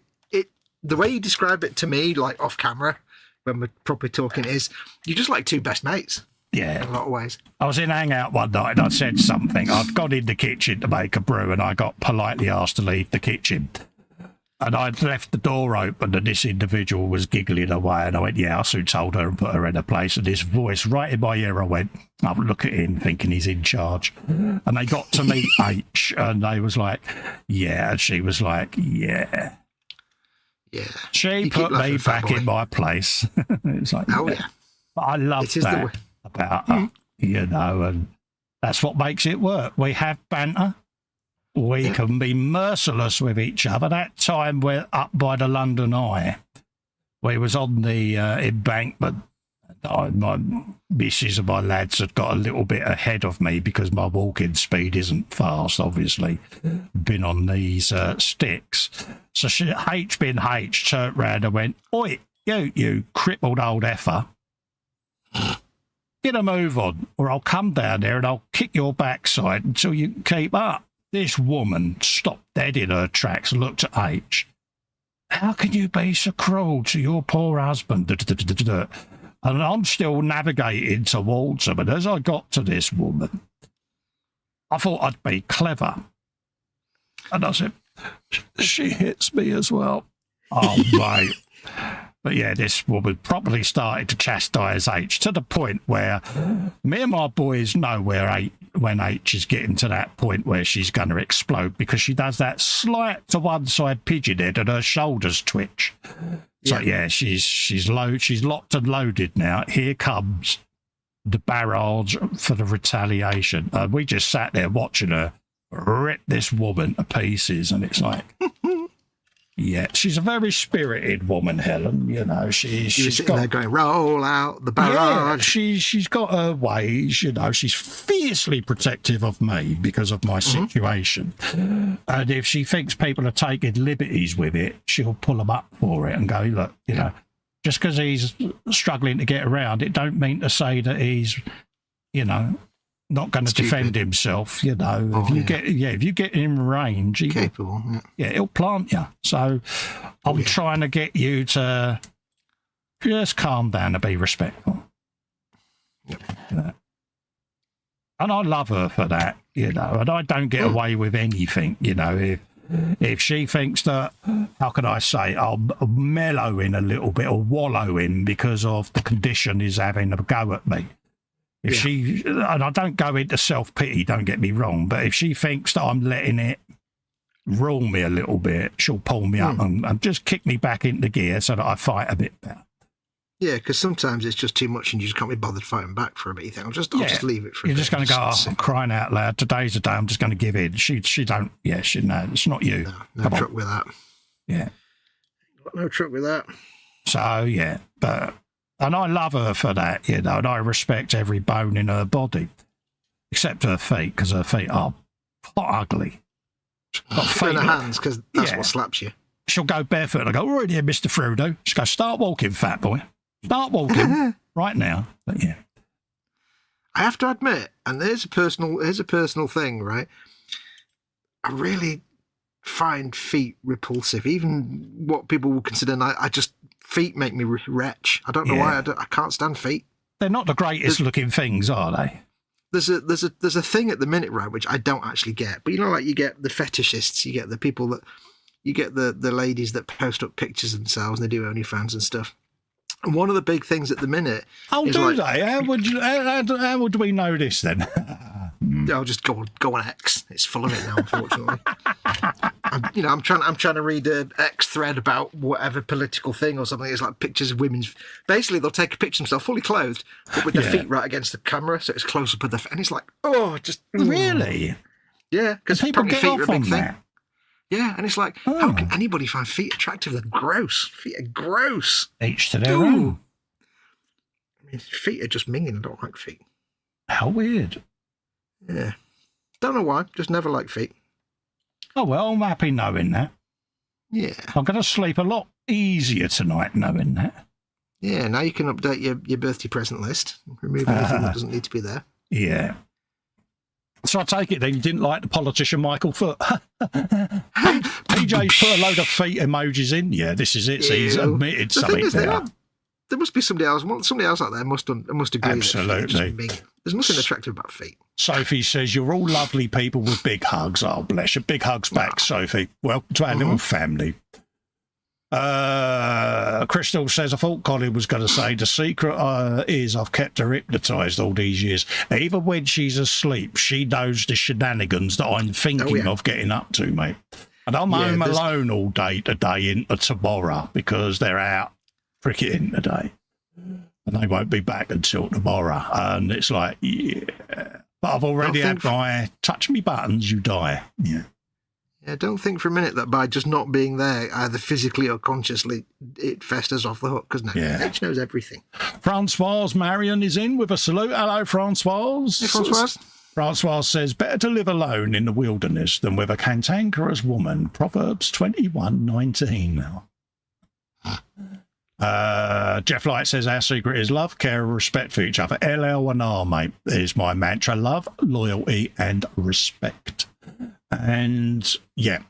way you describe it to me, like off camera, when we're properly talking, is you're just like two best mates. Yeah, in a lot of ways. I was in Hangout one night and I said something. I'd gone in the kitchen to make a brew and I got politely asked to leave the kitchen. And I'd left the door open and this individual was giggling away. And I went, yeah, I soon told her and put her in her place. And this voice right in my ear, I went, I would look at him thinking he's in charge. And they got to meet H and they was like, yeah. And she was like, yeah. Yeah. She put me back in my place. It's like, oh, yeah. But I love that about her, you know, and that's what makes it work. We have banter. We can be merciless with each other. That time we're up by the London Eye. We was on the embankment. My missus and my lads had got a little bit ahead of me because my walking speed isn't fast, obviously. Been on these sticks. So H being H turned round and went, oi, you crippled old effer. Get a move on, or I'll come down there and I'll kick your backside until you keep up. This woman stopped dead in her tracks, looked at H, how can you be so cruel to your poor husband? And I'm still navigating towards him. And as I got to this woman, I thought I'd be clever. And I said, she hits me as well. Oh, mate. But yeah, this woman properly started to chastise H to the point where me and my boys know when H is getting to that point where she's going to explode, because she does that slight to one side pigeon head and her shoulders twitch. So yeah, she's locked and loaded now. Here comes the barrage for the retaliation. We just sat there watching her rip this woman to pieces, and it's like, yeah, she's a very spirited woman, Helen. You know, she's got there going, roll out the barrage. Yeah, she's got her ways. You know, she's fiercely protective of me because of my situation. And if she thinks people are taking liberties with it, she'll pull them up for it and go, look, you know, just because he's struggling to get around, it don't mean to say that he's, you know, not going to defend himself. You know, if you get in range, capable. He'll plant you. So I'm trying to get you to just calm down and be respectful. Yeah. And I love her for that, you know, and I don't get away with anything, you know. If she thinks that, how can I say, I'm mellowing a little bit or wallowing because of the condition he's having a go at me. If she, and I don't go into self-pity, don't get me wrong, but if she thinks that I'm letting it rule me a little bit, she'll pull me up and just kick me back into gear so that I fight a bit better. Yeah, because sometimes it's just too much and you just can't be bothered fighting back for a bit. You think, I'll just leave it for a bit. You're just going to go, I'm crying out loud. Today's the day, I'm just going to give in. She don't, no, it's not you. No truck with that. Yeah. Got no truck with that. So, yeah, and I love her for that, you know, and I respect every bone in her body, except her feet, because her feet are ugly. Got feet in her hands, because that's what slaps you. She'll go barefoot and I go, all right here, Mr. Frodo. She'll go, start walking, fat boy. Start walking right now. But yeah. I have to admit, and here's a personal thing, right? I really find feet repulsive, even what people would consider feet make me retch. I don't know why. I can't stand feet. They're not the greatest looking things, are they? There's a thing at the minute, right, which I don't actually get. But you know, like you get the fetishists, you get the people that, you get the ladies that post up pictures of themselves and they do OnlyFans and stuff. And one of the big things at the minute. Oh, do they? How would we know this then? I'll just go on X. It's full of it now, unfortunately. I'm trying to read an X thread about whatever political thing or something. It's like pictures of women's. Basically, they'll take a picture of themselves fully clothed, but with their feet right against the camera, so it's close up with their. And it's like, really? Yeah, because people get feet off are a big on thing. that. Yeah, and it's like, how can anybody find feet attractive? They're gross. Feet are gross. Each to their own. I mean, feet are just minging. I don't like feet. How weird. Yeah. Don't know why. Just never liked feet. Oh, well, I'm happy knowing that. Yeah. I'm going to sleep a lot easier tonight knowing that. Yeah, now you can update your birthday present list. Remove anything that doesn't need to be there. Yeah. So I take it then you didn't like the politician Michael Foot. PJ's put a load of feet emojis in. Yeah, this is it. So he's admitted something there. There must be somebody else. Somebody else out there must agree. Absolutely. There's nothing attractive about feet. Sophie says, you're all lovely people with big hugs. Oh, bless you. Big hugs back, Sophie. Welcome to our little family. Crystal says, I thought Colin was going to say the secret is I've kept her hypnotised all these years. Even when she's asleep, she knows the shenanigans that I'm thinking of getting up to, mate. And I'm home alone all day today into tomorrow because they're out cricketing today. And they won't be back until tomorrow. And it's like, but I've already had my touch me buttons, you die. Yeah. Yeah, don't think for a minute that by just not being there, either physically or consciously, it festers off the hook, because H knows everything. Francoise Marion is in with a salute. Hello, Francoise. Hey, Francoise. Francoise says, better to live alone in the wilderness than with a cantankerous woman. Proverbs 21:19. Jeff Light says, our secret is love, care, and respect for each other. LL and R, mate, is my mantra. Love, loyalty, and respect. And yeah,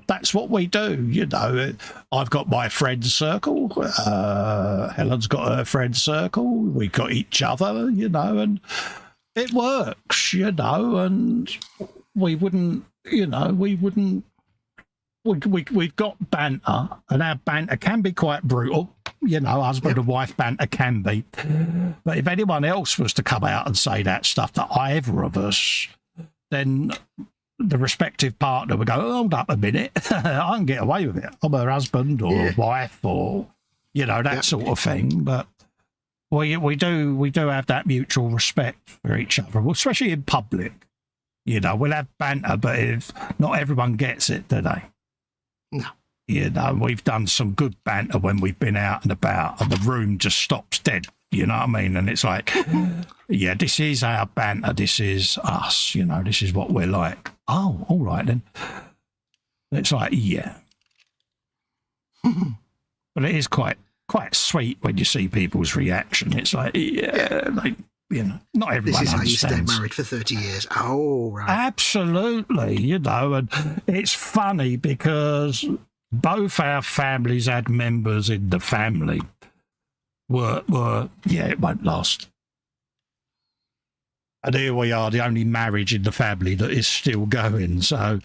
that's what we do, you know. I've got my friend circle. Helen's got her friend circle. We got each other, you know, and it works, you know. And we wouldn't, you know, we've got banter, and our banter can be quite brutal. You know, husband and wife banter can be. But if anyone else was to come out and say that stuff to either of us, then the respective partner would go, hold up a minute, I can get away with it. I'm her husband or wife or, you know, that sort of thing. But we do have that mutual respect for each other, especially in public. You know, we'll have banter, but if not everyone gets it, do they? No. You know, we've done some good banter when we've been out and about and the room just stops dead. You know what I mean? And it's like, yeah, this is our banter. This is us. You know, this is what we're like. Oh, all right then. It's like, yeah. But it is quite sweet when you see people's reaction. It's like, yeah, like, you know, not everyone understands. This is how you stay married for 30 years. Oh, right. Absolutely, you know, and it's funny because both our families had members in the family were yeah, it won't last. And here we are, the only marriage in the family that is still going. So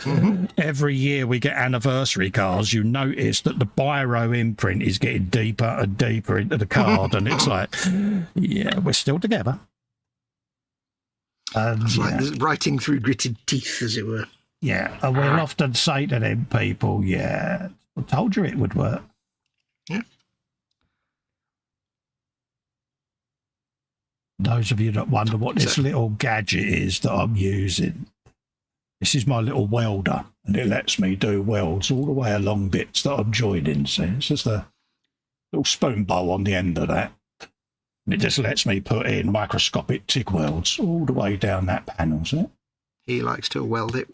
every year we get anniversary cards, you notice that the biro imprint is getting deeper and deeper into the card. And it's like, yeah, we're still together. It's like writing through gritted teeth, as it were. Yeah, and we'll often say to them people, yeah, I told you it would work. Yeah. Those of you that wonder what this little gadget is that I'm using, this is my little welder, and it lets me do welds all the way along bits that I'm joining. So it's just a little spoon bowl on the end of that. And it just lets me put in microscopic TIG welds all the way down that panel. See? He likes to weld it.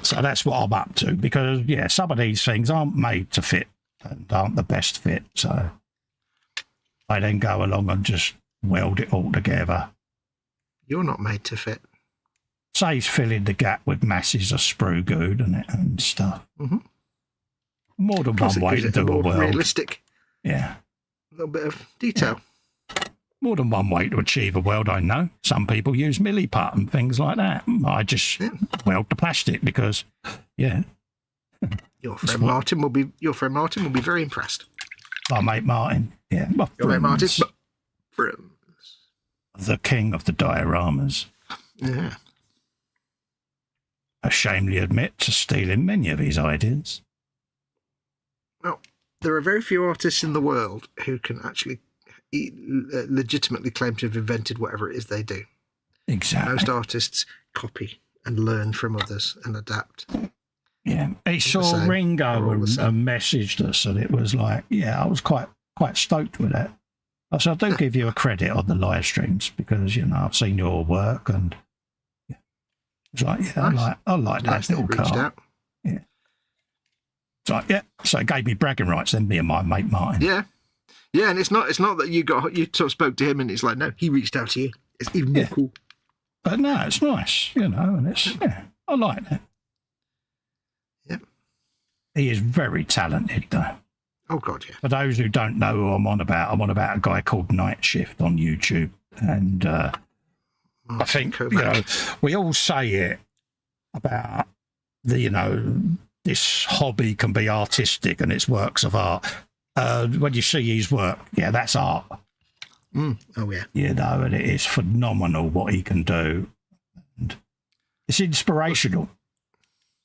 So that's what I'm up to, because, yeah, some of these things aren't made to fit and aren't the best fit. So I then go along and just weld it all together. You're not made to fit. Saves filling the gap with masses of sprue goo and stuff. More than one way to do a weld. Realistic. Yeah. A little bit of detail. More than one way to achieve a weld, I know. Some people use milliput and things like that. I just weld the plastic because, yeah. Your friend Martin will be very impressed. My mate Martin, yeah. Your mate Martin, friends. The king of the dioramas. Yeah. I shamefully admit to stealing many of his ideas. Well, there are very few artists in the world who can actually legitimately claim to have invented whatever it is they do. Exactly. Most artists copy and learn from others and adapt. Yeah. He saw Ringo and messaged us, and it was like, yeah, I was quite stoked with that. So I do give you a credit on the live streams because, you know, I've seen your work and it's like, yeah, nice. I like that nice little card. Yeah. So yeah, so it gave me bragging rights then, me and my mate Martin. Yeah. Yeah, and it's not that you sort of spoke to him and it's like, no, he reached out to you. It's even more cool. But no, it's nice, you know, and it's I like that. Yeah. He is very talented though. Oh God, yeah. For those who don't know who I'm on about a guy called Night Shift on YouTube. And I think, you know, we all say it about you know, this hobby can be artistic and it's works of art. When you see his work, yeah, that's art. Oh, yeah. You know, and it is phenomenal what he can do. And it's inspirational.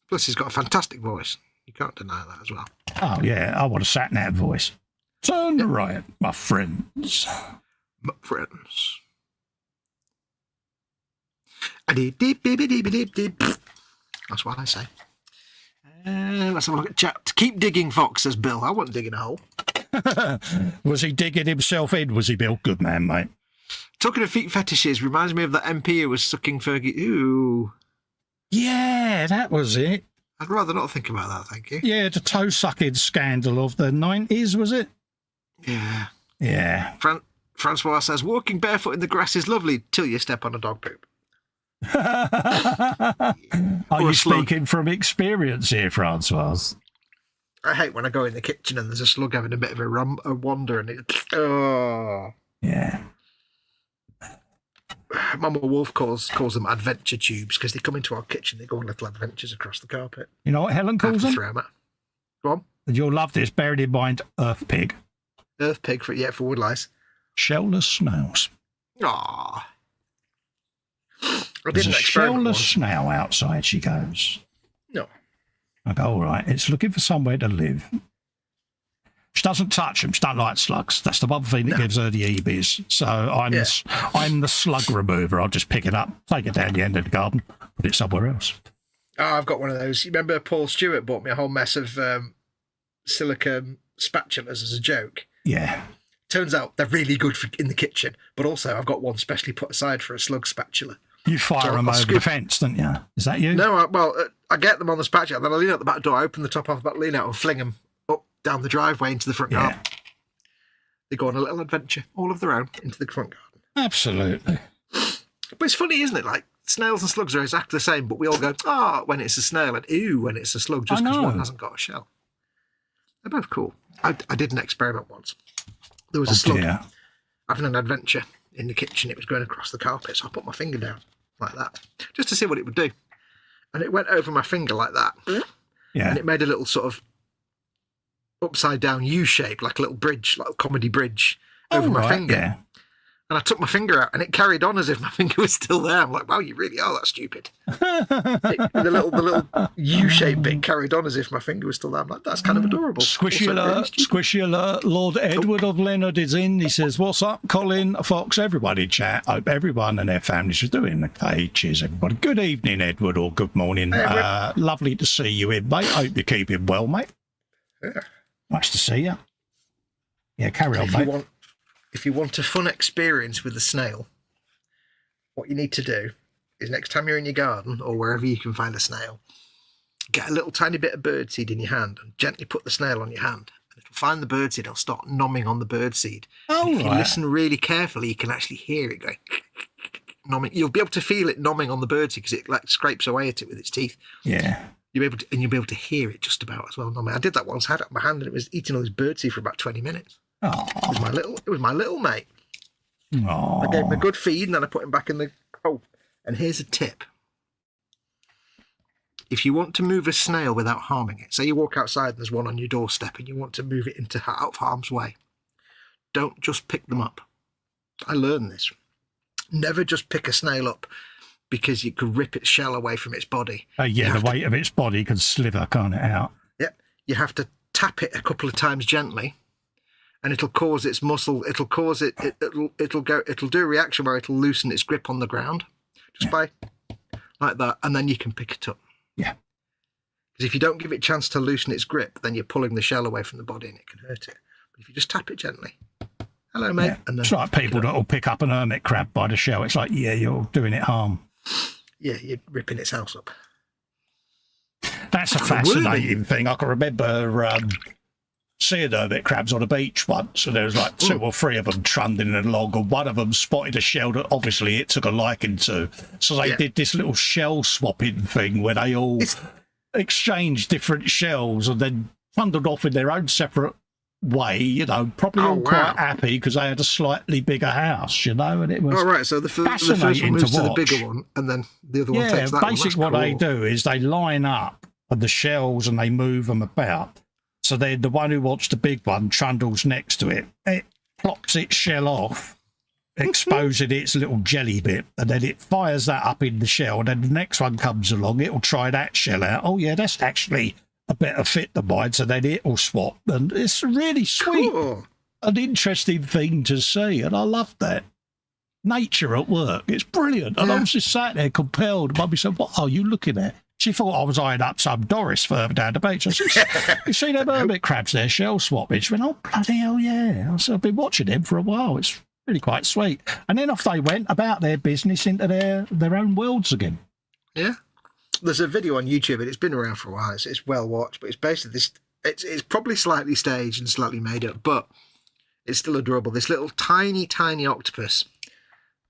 Plus, he's got a fantastic voice. You can't deny that as well. Oh, yeah, I want a sat-nav voice. Turn right, my friends. My friends. That's what I say. Let's have a look at chat. Keep digging, Fox, says Bill. I wasn't digging a hole. Was he digging himself in? Was he, Bill? Good man, mate. Talking of feet fetishes reminds me of that MP who was sucking Fergie. Ooh. Yeah, that was it. I'd rather not think about that, thank you. Yeah, the toe-sucking scandal of the 90s, was it? Yeah. Yeah. Francois says, walking barefoot in the grass is lovely till you step on a dog poop. Are Or you a slug. speaking from experience here, Francois? I hate when I go in the kitchen and there's a slug having a bit of a wander and it. Oh. Yeah. Mama Wolf calls them adventure tubes because they come into our kitchen. They go on little adventures across the carpet. You know what Helen calls them? Throw 'em out. Go on. You'll love this. Bearing in mind, Earth pig. Earth pig for woodlice. Shellless snails. Aww. There's a shellless snail outside, she goes. No. I go, all right, it's looking for somewhere to live. She doesn't touch them. She don't like slugs. That's the one thing that gives her the EBs. So I'm the slug remover. I'll just pick it up, take it down the end of the garden, put it somewhere else. Oh, I've got one of those. You remember Paul Stewart bought me a whole mess of silicone spatulas as a joke? Yeah. Turns out they're really good in the kitchen, but also I've got one specially put aside for a slug spatula. You fire them over the fence, don't you? Is that you? No, I get them on the spatula, then I lean out the back door, open the top off, lean out and fling them up down the driveway into the front garden. They go on a little adventure, all of their own, into the front garden. Absolutely. But it's funny, isn't it? Like, snails and slugs are exactly the same, but we all go, when it's a snail, and ew, when it's a slug, just because one hasn't got a shell. They're both cool. I did an experiment once. There was a slug having an adventure in the kitchen. It was going across the carpet, so I put my finger down like that, just to see what it would do. And it went over my finger like that. Yeah. And it made a little sort of upside down U shape, like a little bridge, like a comedy bridge over my finger. Yeah. And I took my finger out and it carried on as if my finger was still there. I'm like, wow, you really are that stupid. The little U-shaped bit carried on as if my finger was still there. I'm like, that's kind of adorable. Squishy alert. Lord Edward of Leonard is in. He says, what's up, Colin, Fox, everybody chat. Hope everyone and their families are doing okay. Cheers, everybody. Good evening, Edward, or good morning. Hey, lovely to see you in, mate. Hope you're keeping well, mate. Yeah. Nice to see you. Yeah, carry on, mate. If you want a fun experience with a snail, what you need to do is next time you're in your garden or wherever you can find a snail, get a little tiny bit of birdseed in your hand and gently put the snail on your hand. And it'll find the birdseed, it'll start nomming on the birdseed. Oh, if you listen really carefully, you can actually hear it going nomming. You'll be able to feel it nomming on the birdseed because it like scrapes away at it with its teeth. Yeah. You'll be able to hear it just about as well. Nomming. I did that once. I had it in my hand and it was eating all this birdseed for about 20 minutes. Oh. It was my little mate. Oh. I gave him a good feed and then I put him back in the... Oh, and here's a tip. If you want to move a snail without harming it, say you walk outside and there's one on your doorstep and you want to move it out of harm's way, don't just pick them up. I learned this. Never just pick a snail up because you could rip its shell away from its body. The weight of its body can slither, can't it, out? Yep. You have to tap it a couple of times gently. And it'll cause its muscle. It'll cause it. It'll do a reaction where it'll loosen its grip on the ground, just by like that, and then you can pick it up. Yeah. Because if you don't give it a chance to loosen its grip, then you're pulling the shell away from the body, and it can hurt it. But if you just tap it gently, hello, mate. Yeah. And then it's like people that'll pick up an hermit crab by the shell. It's like, yeah, you're doing it harm. Yeah, you're ripping its house up. That's a fascinating thing. I can remember. Seeing hermit crabs on a beach once, and there was like two or three of them trundling along, and one of them spotted a shell that obviously it took a liking to. So they did this little shell swapping thing where they all exchanged different shells and then trundled off in their own separate way, probably all quite happy because they had a slightly bigger house, and it was right. So the first one moves to the bigger one, and then the other one takes that one. Basically what they do is they line up the shells and they move them about. So then the one who wants the big one trundles next to it. It plops its shell off, exposing its little jelly bit, and then it fires that up in the shell. And then the next one comes along, it'll try that shell out. Oh, yeah, that's actually a better fit than mine. So then it'll swap. And it's really sweet, an interesting thing to see. And I love that. Nature at work. It's brilliant. And I was just sat there compelled. Mummy said, what are you looking at? She thought I was eyeing up some Doris further down the beach. I said, you see them hermit crabs there, shell swapping? She went, oh, bloody hell, yeah. I said, I've been watching them for a while. It's really quite sweet. And then off they went about their business into their own worlds again. Yeah. There's a video on YouTube, and it's been around for a while. It's well watched, but it's basically this. It's probably slightly staged and slightly made up, but it's still adorable. This little tiny, tiny octopus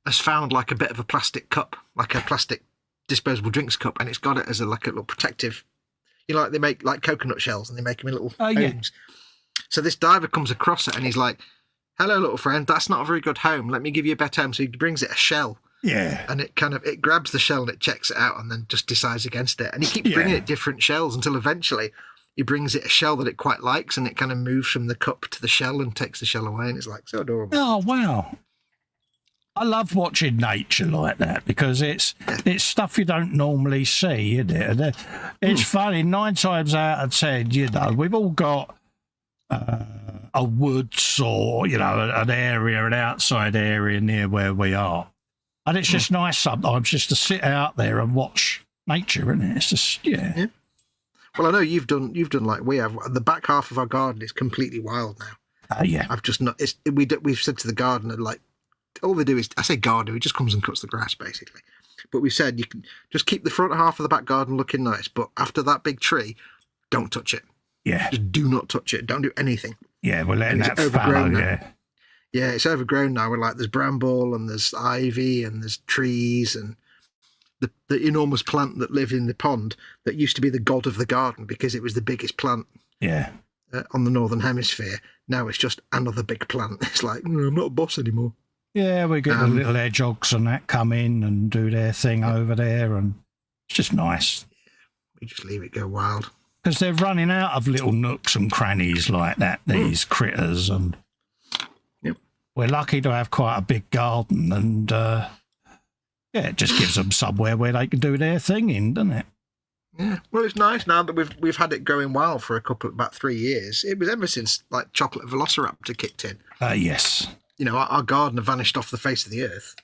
has found like a bit of a plastic cup, like a plastic disposable drinks cup, and it's got it as like a little protective. You know, like they make like coconut shells and they make them in little homes. So this diver comes across it and he's like, "Hello, little friend. That's not a very good home. Let me give you a better home." So he brings it a shell. Yeah. And it grabs the shell and it checks it out and then just decides against it. And he keeps bringing it different shells until eventually he brings it a shell that it quite likes, and it kind of moves from the cup to the shell and takes the shell away, and it's like so adorable. Oh, wow. I love watching nature like that because it's stuff you don't normally see, isn't it? And it's funny, 9 times out of 10, you know, we've all got a woods or, you know, an outside area near where we are. And it's just nice sometimes just to sit out there and watch nature, isn't it? It's just, yeah. Well, I know you've done like we have. The back half of our garden is completely wild now. Yeah. I've just not. We've said to the gardener, like, all they do is, I say gardener, he just comes and cuts the grass basically. But we said you can just keep the front half of the back garden looking nice, but after that big tree, don't touch it. Yeah. Just do not touch it. Don't do anything. Yeah, we're letting that fallow. Yeah, it's overgrown now. We're like, there's bramble and there's ivy and there's trees and the enormous plant that lived in the pond that used to be the god of the garden because it was the biggest plant on the northern hemisphere. Now it's just another big plant. It's like, I'm not a boss anymore. Yeah, we get the little hedgehogs and that come in and do their thing over there, and it's just nice. We just leave it go wild. Because they're running out of little nooks and crannies like that, these critters, and we're lucky to have quite a big garden, and it just gives them somewhere where they can do their thing in, doesn't it? Yeah, well, it's nice now that we've had it going wild for about 3 years. It was ever since like Chocolate Velociraptor kicked in. Yes. You know, our gardener vanished off the face of the earth.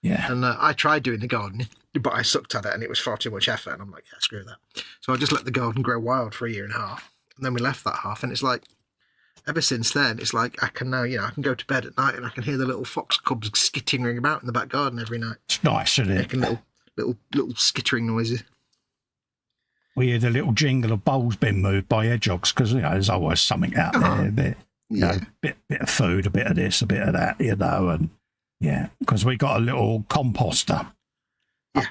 Yeah. And I tried doing the garden, but I sucked at it and it was far too much effort. And I'm like, yeah, screw that. So I just let the garden grow wild for 1.5 years. And then we left that half. And it's like, ever since then, it's like I can now, you know, I can go to bed at night and I can hear the little fox cubs skittering about in the back garden every night. It's nice, isn't it? Making little skittering noises. We hear the little jingle of bowls being moved by hedgehogs because, you know, there's always something out there. A bit, you know, bit of food, a bit of this, a bit of that, you know, and because we got a little composter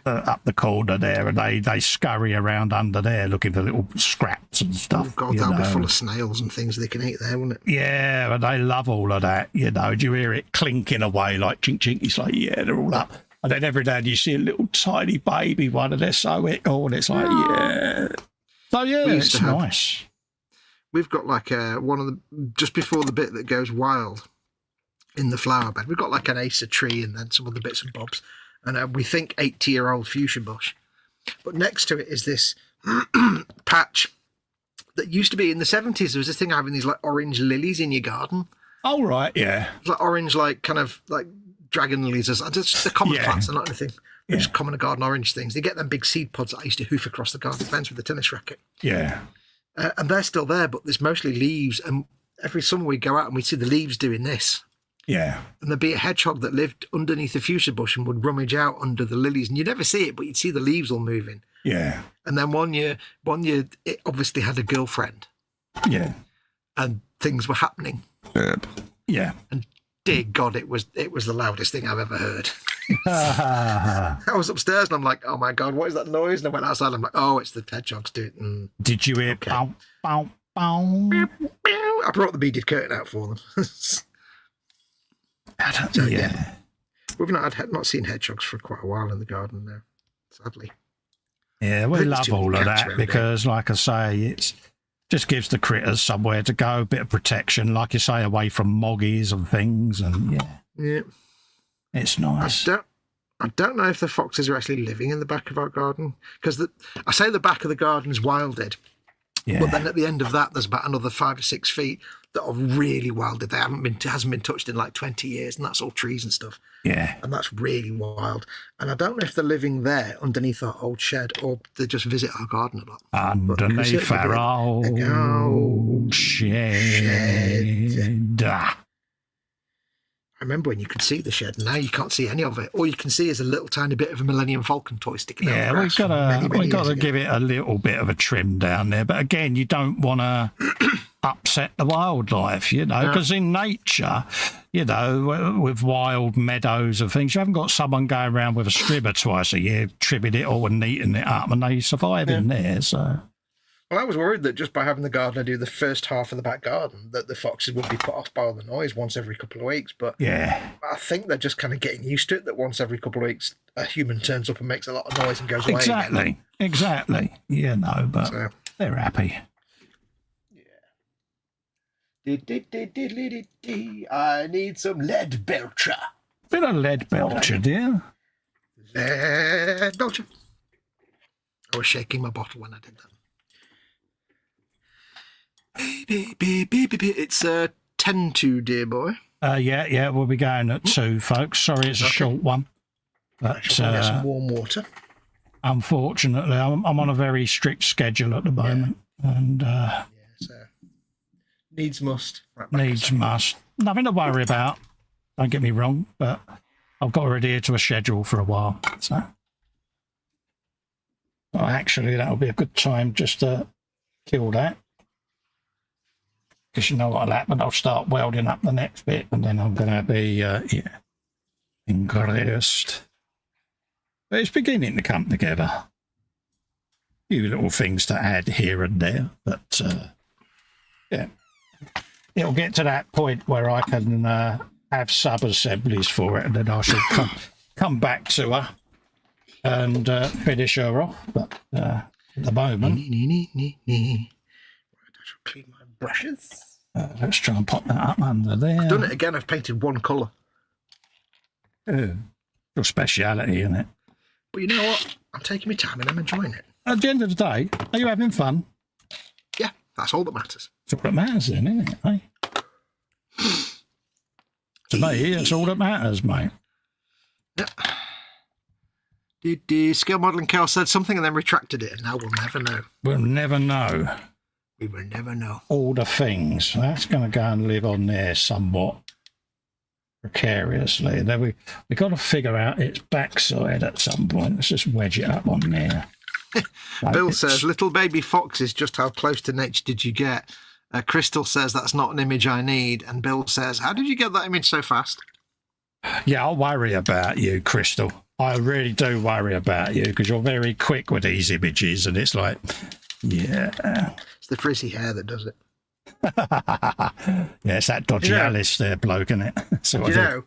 up the corner there, and they scurry around under there looking for little scraps and stuff. Oh God, that'll be full of snails and things they can eat there, won't it? Yeah, and they love all of that, you know. Do you hear it clinking away like chink chink? It's like, yeah, they're all up. And then every now and you see a little tiny baby one, and they're so and it's like, yeah. So yeah, it's nice. We've got like one of the, just before the bit that goes wild in the flower bed, we've got like an acer tree and then some other bits and bobs. And we think 80-year-old fuchsia bush. But next to it is this patch that used to be in the 70s. There was this thing having these like orange lilies in your garden. Oh, right, yeah. It's like orange, like kind of like dragon lilies. Just the common plants, they're not anything. They're just common garden orange things. They get them big seed pods that I used to hoof across the garden fence with a tennis racket. Yeah. And they're still there, but there's mostly leaves. And every summer we go out and we see the leaves doing this. Yeah. And there'd be a hedgehog that lived underneath the fuchsia bush and would rummage out under the lilies. And you'd never see it, but you'd see the leaves all moving. Yeah. And then one year, it obviously had a girlfriend. Yeah. And things were happening. Yeah. And dear God, it was the loudest thing I've ever heard. I was upstairs and I'm like, oh my God, what is that noise? And I went outside and I'm like, oh, it's the hedgehogs doing it. Did you hear bow, bow, bow? I brought the beaded curtain out for them. We've not seen hedgehogs for quite a while in the garden now, sadly. Yeah, we love all of that because, like I say, it's just gives the critters somewhere to go, a bit of protection, like you say, away from moggies and things, and it's nice. I don't know if the foxes are actually living in the back of our garden because I say the back of the garden is wilded. Yeah. But then at the end of that, there's about another 5 or 6 feet that are really wilded. Hasn't been touched in like 20 years, and that's all trees and stuff. Yeah. And that's really wild. And I don't know if they're living there underneath our old shed or they just visit our garden a lot. Underneath our old shed. I remember when you could see the shed. Now you can't see any of it. All you can see is a little tiny bit of a Millennium Falcon toy sticking out. Yeah, we've got to give it a little bit of a trim down there. But again, you don't want to upset the wildlife, you know, because in nature, you know, with wild meadows and things, you haven't got someone going around with a stribber twice a year, trimming it all and neating it up, and they survive in there. So. Well, I was worried that just by having the gardener do the first half of the back garden, that the foxes would be put off by all the noise once every couple of weeks. But yeah, I think they're just kind of getting used to it, that once every couple of weeks a human turns up and makes a lot of noise and goes away. Exactly. You know, but they're happy. I need some lead belcher. Bit of lead belcher, dear. Lead belcher. I was shaking my bottle when I did that. It's 10 to, dear boy. Yeah, we'll be going at 2, folks. Sorry, it's a short one. But get some warm water. Unfortunately, I'm on a very strict schedule at the moment. And so needs must. Needs must. Nothing to worry about. Don't get me wrong, but I've got to adhere to a schedule for a while. So, well, actually, that'll be a good time just to kill that. Because you know what'll happen, I'll start welding up the next bit, and then I'm going to be, engrossed. But it's beginning to come together. A few little things to add here and there, but, yeah. It'll get to that point where I can have sub-assemblies for it, and then I shall come back to her and finish her off. But at the moment... I shall clean my brushes. Let's try and pop that up under there. I've done it again. I've painted one colour. Oh, your speciality, isn't it? But you know what? I'm taking my time and I'm enjoying it. At the end of the day, are you having fun? Yeah, that's all that matters. That's all that matters then, isn't it? Eh? To me, it's all that matters, mate. Yeah. The scale modelling Cal said something and then retracted it, and now we'll never know. We'll never know. We will never know. All the things. That's going to go and live on there somewhat precariously. Then we got to figure out its backside at some point. Let's just wedge it up on there. Bill says, little baby fox is just how close to nature did you get? Crystal says, that's not an image I need. And Bill says, how did you get that image so fast? Yeah, I worry about you, Crystal. I really do worry about you because you're very quick with these images, and it's like, yeah. It's the frizzy hair that does it. Yeah, it's that dodgy Alice there, bloke, isn't it? So you know,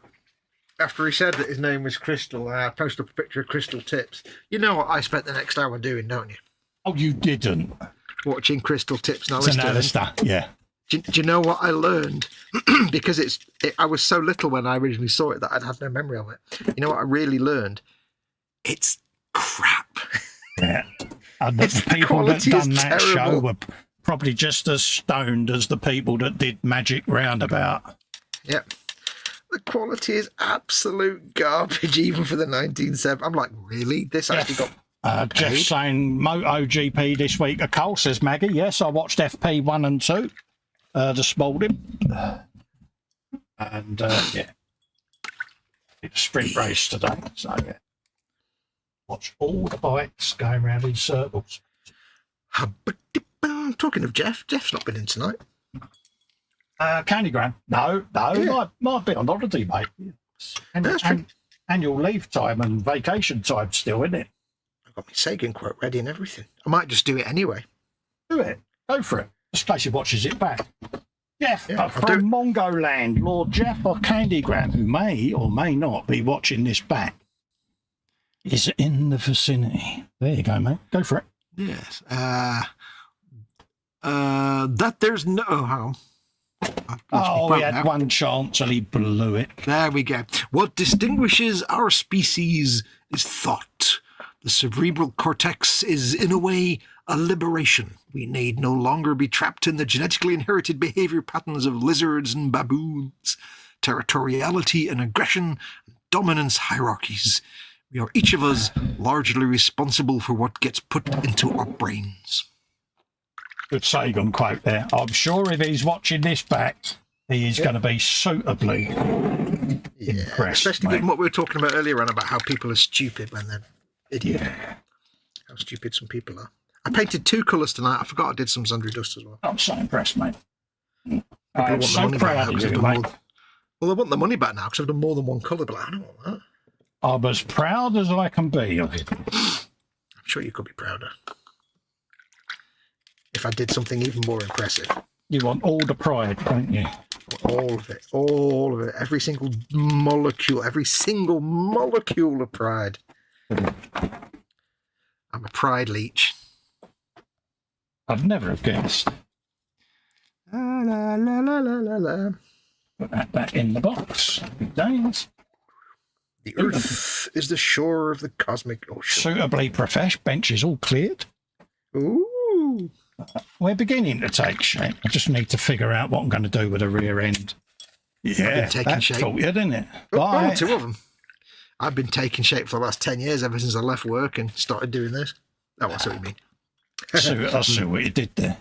after he said that his name was Crystal, I posted up a picture of Crystal Tips. You know what I spent the next hour doing, don't you? Oh, you didn't? Watching Crystal Tips and Alistair, yeah. Do you know what I learned? Because I was so little when I originally saw it that I'd had no memory of it. You know what I really learned? It's crap. Yeah. And the people that done that show were probably just as stoned as the people that did Magic Roundabout. Yep. The quality is absolute garbage, even for the 1970s. I'm like, really? This actually got Jeff saying MotoGP this week. Cole says, Maggie, yes, I watched FP 1 and 2 this morning. And, yeah. It's a sprint race today, so, yeah. Watch all the bikes going around in circles. Talking of Jeff, Jeff's not been in tonight. Candygram. No, yeah. might be on holiday, mate. Annual leave time and vacation time still, isn't it? I've got my Sagan quote ready and everything. I might just do it anyway. Do it. Go for it. This place he watches it back. Jeff from Mongoland, Lord Jeff of Candygram, who may or may not be watching this back, is in the vicinity. There you go, mate. Go for it. Yes. That there's no... Oh, hang on. He had one chance and he blew it. There we go. What distinguishes our species is thought. The cerebral cortex is, in a way, a liberation. We need no longer be trapped in the genetically inherited behavior patterns of lizards and baboons, territoriality and aggression, and dominance hierarchies. We are each of us largely responsible for what gets put into our brains. Good Sagan quote there. I'm sure if he's watching this back, he is going to be suitably impressed. Especially mate. given what we were talking about earlier on about how people are stupid when they're idiots. Yeah. How stupid some people are. I painted 2 colours tonight. I forgot I did some sundry dust as well. I'm so impressed, mate. People I'm want the so money back now proud of 'cause I've you, done mate. more. Well, they want the money back now because I've done more than one colour, but I don't want that. I'm as proud as I can be of it. I'm sure you could be prouder. If I did something even more impressive. You want all the pride, don't you? All of it. All of it. Every single molecule of pride. I'm a pride leech. I'd never have guessed. La, la, la, la, la, la. Put that back in the box. Happy days. The earth is the shore of the cosmic ocean. Suitably professional. Bench is all cleared. Ooh. We're beginning to take shape. I just need to figure out what I'm going to do with the rear end. Yeah, taking that shape. taught you, didn't it? Oh, Bye. 2 of them. I've been taking shape for the last 10 years, ever since I left work and started doing this. Oh, I see what you mean. I see what you did there.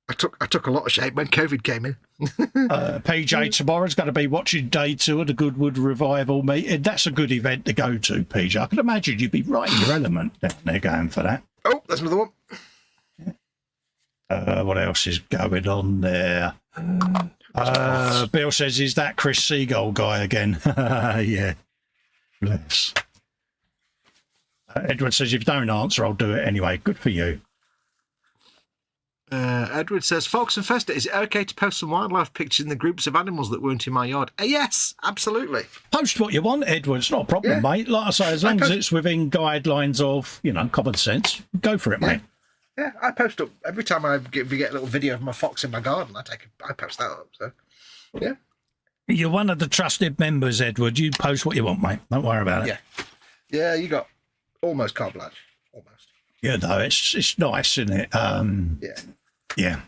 I took a lot of shape when COVID came in. PJ, tomorrow's going to be watching day 2 of the Goodwood Revival meeting. That's a good event to go to, PJ. I can imagine you'd be right in your element down there going for that. Oh, there's another one. What else is going on there? Bill says, is that Chris Seagull guy again? Yeah. Bless. Edward says, if you don't answer, I'll do it anyway. Good for you. Edward says, Foxx and Festa, is it okay to post some wildlife pictures in the groups of animals that weren't in my yard? Yes, absolutely. Post what you want, Edward. It's not a problem, mate. Like I say, as long as it's within guidelines of, common sense, go for it, mate. Yeah, I post up every time we get a little video of my fox in my garden. I post that up. So, yeah. You're one of the trusted members, Edward. You post what you want, mate. Don't worry about it. Yeah, you got almost carte blanche. Almost. Yeah, no, it's nice, isn't it? Yeah.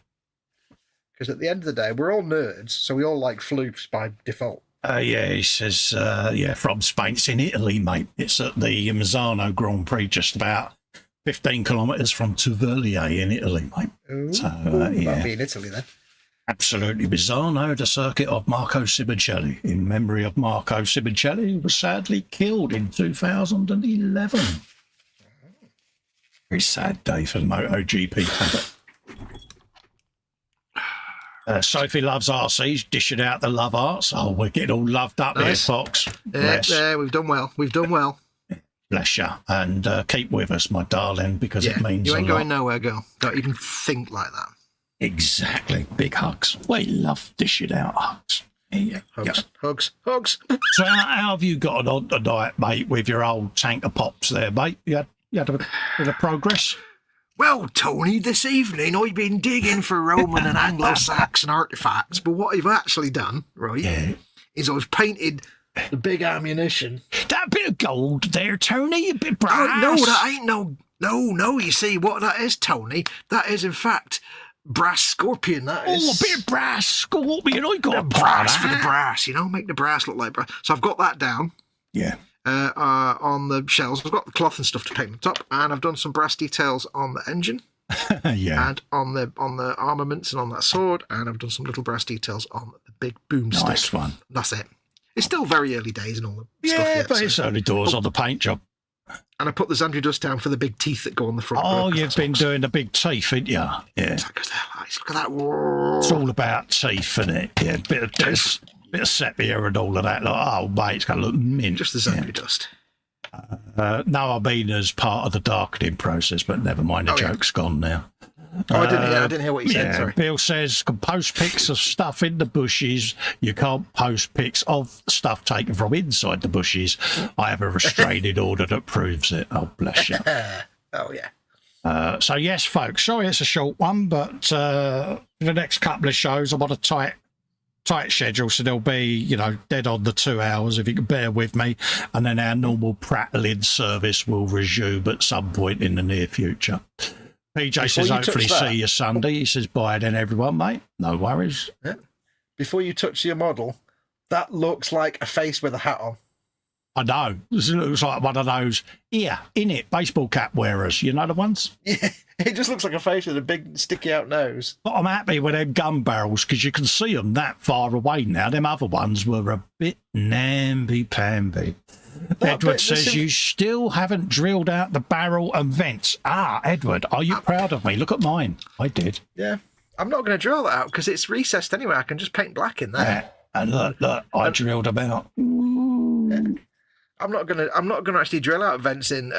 Because at the end of the day, we're all nerds, so we all like floofs by default. Yeah, he says, from Spain. It's in Italy, mate. It's at the Misano Grand Prix, just about 15 kilometres from Tuverlier in Italy, mate. Ooh, so, that'll be in Italy then. Absolutely Misano, the circuit of Marco Simoncelli, in memory of Marco Simoncelli, who was sadly killed in 2011. Very sad day for the MotoGP. Sophie loves RCs, dishing out the love arts. Oh, we're getting all loved up here, Fox. Yeah, we've done well. Bless you. And keep with us, my darling, because it means you ain't a lot. going nowhere, girl. Don't even think like that. Exactly. Big hugs. We love dishing out hugs. Yeah. Hugs. So how have you gotten on tonight, mate, with your old tank of pops there, mate? You had a bit of progress? Well, Tony, this evening I've been digging for Roman and Anglo-Saxon artefacts, but what I've actually done, right, is I've painted the big ammunition. That bit of gold there, Tony, a bit brass. Oh, no, that ain't no, you see, what that is, Tony, that is, in fact, brass scorpion, that is. Oh, a bit of brass scorpion, I got a brass for the brass, make the brass look like brass. So I've got that down. Yeah. On the shells. I've got the cloth and stuff to paint on top, and I've done some brass details on the engine. Yeah. And on the armaments and on that sword, and I've done some little brass details on the big boomstick. Nice one. That's it. It's still very early days and all the stuff yet. Yeah, but it's early doors on the paint job. And I put the Xandri dust down for the big teeth that go on the front. Oh, you've been doing the big teeth, haven't you? Yeah. Look at that. Whoa. It's all about teeth, isn't it? Yeah, bit of sepia and all of that. Like, oh, mate, it's going to look mint. Just the Xandri dust. No, I mean as part of the darkening process, but never mind, the joke's gone now. Oh, I didn't hear what you said, sorry. Bill says, can post pics of stuff in the bushes. You can't post pics of stuff taken from inside the bushes. I have a restraining order that proves it. Oh, bless you. Oh, yeah. So, yes, folks, sorry it's a short one, but for the next couple of shows, I'm on a tight schedule, so there'll be, dead on the 2 hours, if you can bear with me, and then our normal prattling service will resume at some point in the near future. PJ says, hopefully see you Sunday. He says, bye then, everyone, mate. No worries. Yeah. Before you touch your model, that looks like a face with a hat on. I know. This looks like one of those, in it, baseball cap wearers. You know the ones? Yeah, It just looks like a face with a big sticky out nose. But I'm happy with them gun barrels because you can see them that far away now. Them other ones were a bit namby-pamby. Edward says you still haven't drilled out the barrel and vents. Ah, Edward, are you proud of me? Look at mine. I did. Yeah. I'm not going to drill that out because it's recessed anyway. I can just paint black in there. Yeah. And look, I drilled them out. Yeah. I'm not going to actually drill out vents in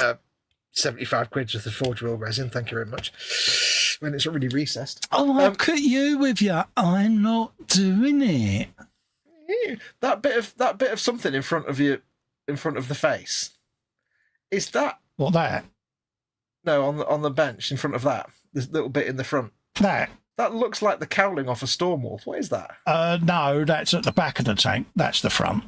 75 quid worth of Forge Wheel resin. Thank you very much. When it's already recessed. Oh, look at you with your I'm not doing it. That bit of something in front of you, in front of the face. Is that what that? No, on the bench in front of that. This little bit in the front. That looks like the cowling off a storm wolf. What is that? No, that's at the back of the tank. That's the front.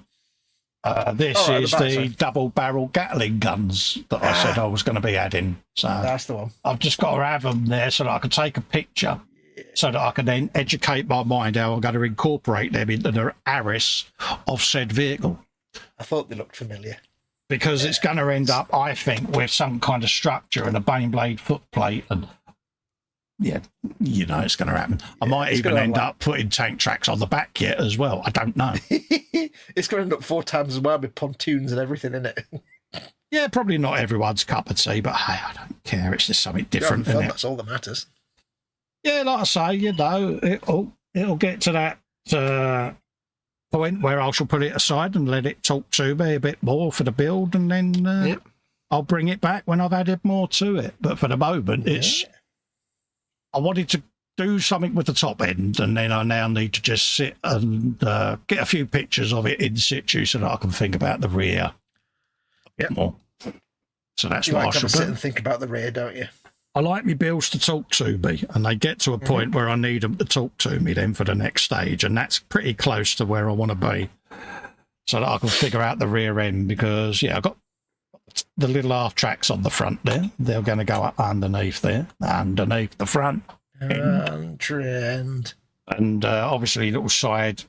This is the double barrel Gatling guns that I said I was going to be adding. So that's the one. I've just got to have them there so that I can take a picture, so that I can then educate my mind how I'm going to incorporate them into the Aris of said vehicle. I thought they looked familiar. Because it's going to end up, I think, with some kind of structure and a Bane Blade footplate, and yeah, you know it's going to happen. I might even end up putting tank tracks on the back yet as well. I don't know. It's going to end up 4 times as well with pontoons and everything in it. Yeah, probably not everyone's cup of tea, but hey, I don't care. It's just something different. Fun, that's all that matters. Yeah, like I say, you know, it'll get to that point where I shall put it aside and let it talk to me a bit more for the build, and then I'll bring it back when I've added more to it. But for the moment, I wanted to do something with the top end, and then I now need to just sit and get a few pictures of it in situ so that I can think about the rear a bit more. So that's what I shall do. Sit and think about the rear, don't you? I like my builds to talk to me, and they get to a point where I need them to talk to me then for the next stage, and that's pretty close to where I want to be, so that I can figure out the rear end, because, yeah, I've got the little half tracks on the front there. They're going to go up underneath there, underneath the front end. And obviously little side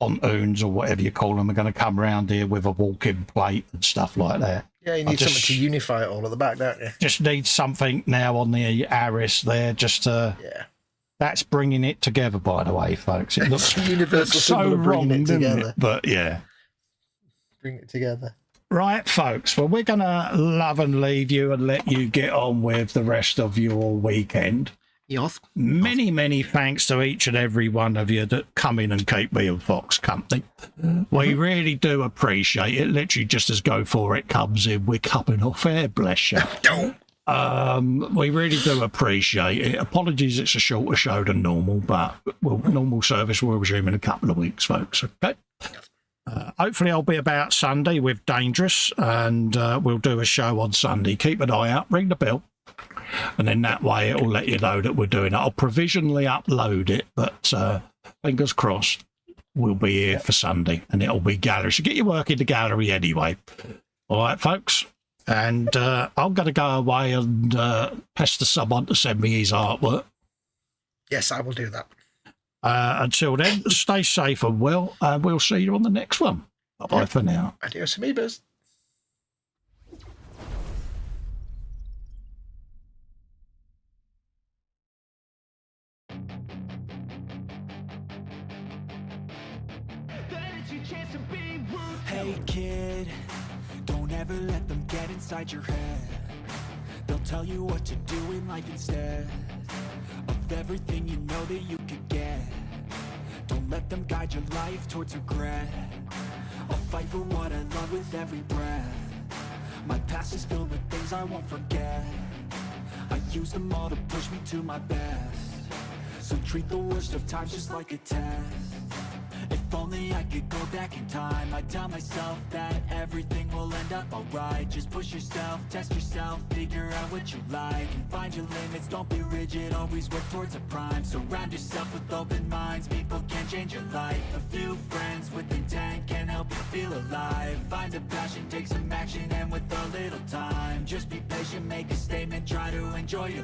pontoons or whatever you call them are going to come around here with a walk-in plate and stuff like that. Yeah, you need something to unify it all at the back, don't you? Just need something now on the Aris there, just to... Yeah. That's bringing it together, by the way, folks. It looks universal so wrong, it doesn't it? But, yeah. Bring it together. Right, folks. Well, we're going to love and leave you and let you get on with the rest of your weekend. Yes. Many thanks to each and every one of you that come in and keep me and Fox company. We really do appreciate it. Literally, just as Go For It comes in, we're cupping off air, bless you. We really do appreciate it. Apologies, it's a shorter show than normal, but normal service will resume in a couple of weeks, folks. Okay. Hopefully I'll be about Sunday with Dangerous, and we'll do a show on Sunday. Keep an eye out, ring the bell, and then that way it'll let you know that we're doing it. I'll provisionally upload it, but fingers crossed we'll be here for Sunday, and it'll be gallery. So get your work in the gallery anyway. All right, folks? And I'm going to go away and pester someone to send me his artwork. Yes, I will do that. Until then, stay safe and well, and we'll see you on the next one. Bye-bye for now. Adios, amoebas. Hey kid, don't ever let them get inside your head. They'll tell you what to do in life instead of everything you know that you could get. Don't let them guide your life towards regret. I'll fight for what I love with every breath. My past is filled with things I won't forget. I use them all to push me to my best. So treat the worst of times just like a test. If only I could go back in time, I'd tell myself that everything will end up alright. Just push yourself, test yourself, figure out what you like, and find your limits, don't be rigid, always work towards a prime. Surround yourself with open minds, people can change your life. A few friends with intent can help you feel alive. Find a passion, take some action, and with a little time, just be patient, make a statement, try to enjoy your